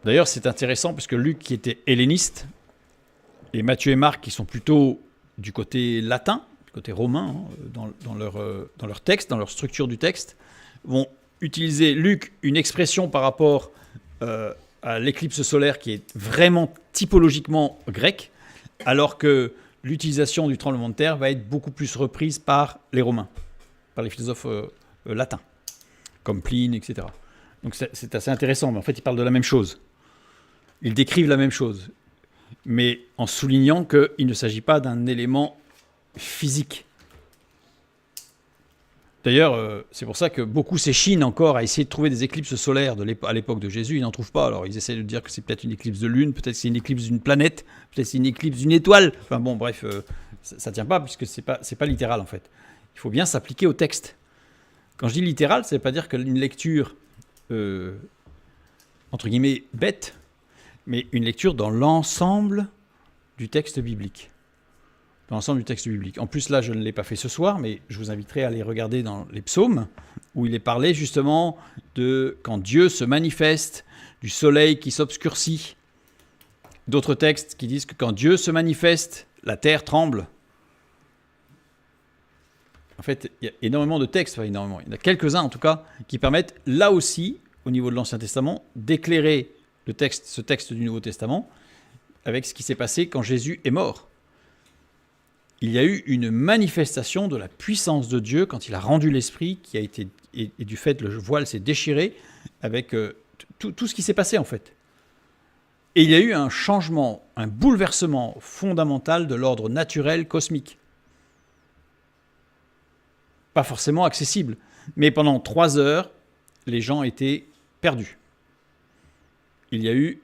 D'ailleurs, c'est intéressant parce que Luc, qui était helléniste, et Matthieu et Marc, qui sont plutôt du côté latin, du côté romain, dans leur texte, dans leur structure du texte, vont utiliser, Luc, une expression par rapport à l'éclipse solaire qui est vraiment typologiquement grecque, alors que l'utilisation du tremblement de terre va être beaucoup plus reprise par les Romains, par les philosophes latins, comme Pline, etc. Donc c'est assez intéressant, mais en fait, ils parlent de la même chose. Ils décrivent la même chose, mais en soulignant qu'il ne s'agit pas d'un élément physique. D'ailleurs, c'est pour ça que beaucoup s'échinent encore à essayer de trouver des éclipses solaires à l'époque de Jésus. Ils n'en trouvent pas. Alors, ils essaient de dire que c'est peut-être une éclipse de lune, peut-être que c'est une éclipse d'une planète, peut-être que c'est une éclipse d'une étoile. Enfin bon, bref, ça ne tient pas puisque c'est pas littéral en fait. Il faut bien s'appliquer au texte. Quand je dis littéral, ça ne veut pas dire qu'une lecture, entre guillemets, bête, mais une lecture dans l'ensemble du texte biblique. Dans l'ensemble du texte biblique. En plus, là, je ne l'ai pas fait ce soir, mais je vous inviterai à aller regarder dans les psaumes, où il est parlé justement de quand Dieu se manifeste, du soleil qui s'obscurcit. D'autres textes qui disent que quand Dieu se manifeste, la terre tremble. En fait, il y a énormément de textes, il y en a quelques-uns en tout cas, qui permettent là aussi, au niveau de l'Ancien Testament, d'éclairer ce texte du Nouveau Testament avec ce qui s'est passé quand Jésus est mort. Il y a eu une manifestation de la puissance de Dieu quand il a rendu l'esprit, qui a été, et du fait le voile s'est déchiré avec tout ce qui s'est passé en fait. Et il y a eu un changement, un bouleversement fondamental de l'ordre naturel cosmique. Pas forcément accessible, mais pendant 3 heures, les gens étaient perdus. Il y a eu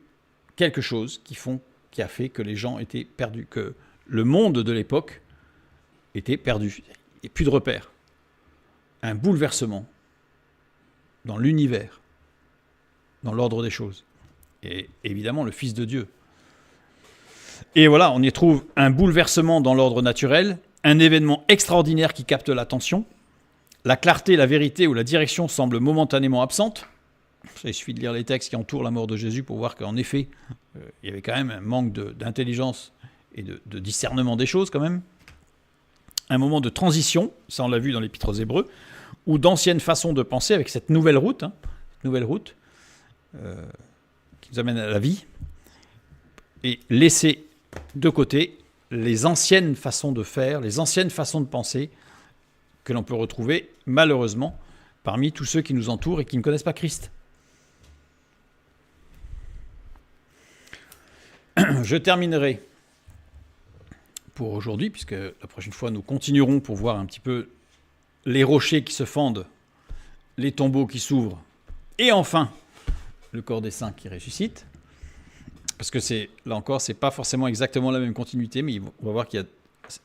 quelque chose qui a fait que les gens étaient perdus, que le monde de l'époque était perdu, et plus de repères. Un bouleversement dans l'univers, dans l'ordre des choses. Et évidemment, le Fils de Dieu. Et voilà, on y trouve un bouleversement dans l'ordre naturel, un événement extraordinaire qui capte l'attention, la clarté, la vérité ou la direction semblent momentanément absentes. Il suffit de lire les textes qui entourent la mort de Jésus pour voir qu'en effet, il y avait quand même un manque d'intelligence et de discernement des choses quand même. Un moment de transition, ça on l'a vu dans l'Épître aux Hébreux, ou d'anciennes façons de penser avec cette nouvelle route, qui nous amène à la vie, et laisser de côté les anciennes façons de faire, les anciennes façons de penser que l'on peut retrouver malheureusement parmi tous ceux qui nous entourent et qui ne connaissent pas Christ. Je terminerai pour aujourd'hui, puisque la prochaine fois nous continuerons pour voir un petit peu les rochers qui se fendent, les tombeaux qui s'ouvrent, et enfin le corps des saints qui ressuscite. Parce que là encore, c'est pas forcément exactement la même continuité, mais on va voir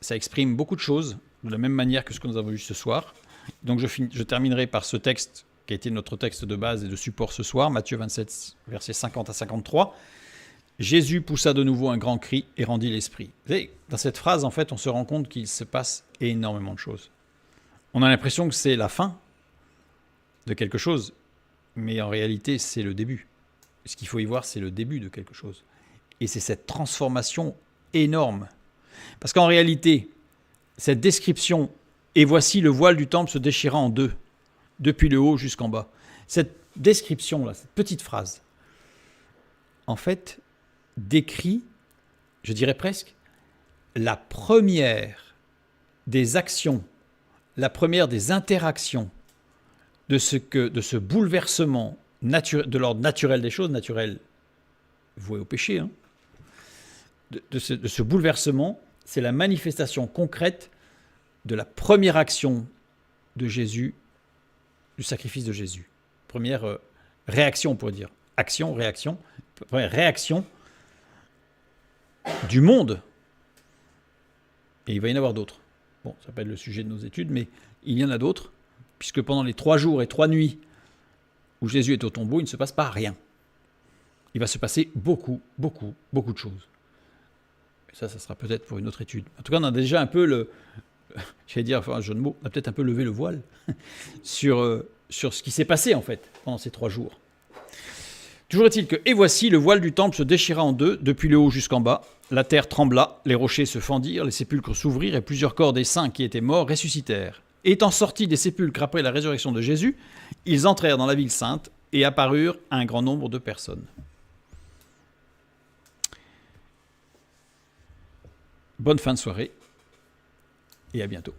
ça exprime beaucoup de choses de la même manière que ce que nous avons vu ce soir. Donc je terminerai par ce texte qui a été notre texte de base et de support ce soir, Matthieu 27, versets 50 à 53. Jésus poussa de nouveau un grand cri et rendit l'esprit. Vous savez, dans cette phrase, en fait, on se rend compte qu'il se passe énormément de choses. On a l'impression que c'est la fin de quelque chose, mais en réalité, c'est le début. Ce qu'il faut y voir, c'est le début de quelque chose. Et c'est cette transformation énorme. Parce qu'en réalité, cette description « Et voici le voile du temple se déchira en deux, depuis le haut jusqu'en bas », cette description-là, cette petite phrase, en fait, décrit, je dirais presque, la première des actions, la première des interactions de ce bouleversement de l'ordre naturel des choses, naturel voué au péché, hein, de ce bouleversement, c'est la manifestation concrète de la première action de Jésus, du sacrifice de Jésus. Première réaction, on pourrait dire. Action, réaction. Première réaction du monde. Et il va y en avoir d'autres. Bon, ça peut être le sujet de nos études, mais il y en a d'autres, puisque pendant les 3 jours et 3 nuits où Jésus est au tombeau, il ne se passe pas rien. Il va se passer beaucoup, beaucoup, beaucoup de choses. Et ça sera peut-être pour une autre étude. En tout cas, on a déjà un peu j'allais dire, enfin, un jeu de mots, on a peut-être un peu levé le voile sur ce qui s'est passé, en fait, pendant ces 3 jours. Toujours est-il que, et voici, le voile du temple se déchira en deux, depuis le haut jusqu'en bas. La terre trembla, les rochers se fendirent, les sépulcres s'ouvrirent, et plusieurs corps des saints qui étaient morts ressuscitèrent. Étant sortis des sépulcres après la résurrection de Jésus, ils entrèrent dans la ville sainte et apparurent à un grand nombre de personnes. Bonne fin de soirée et à bientôt.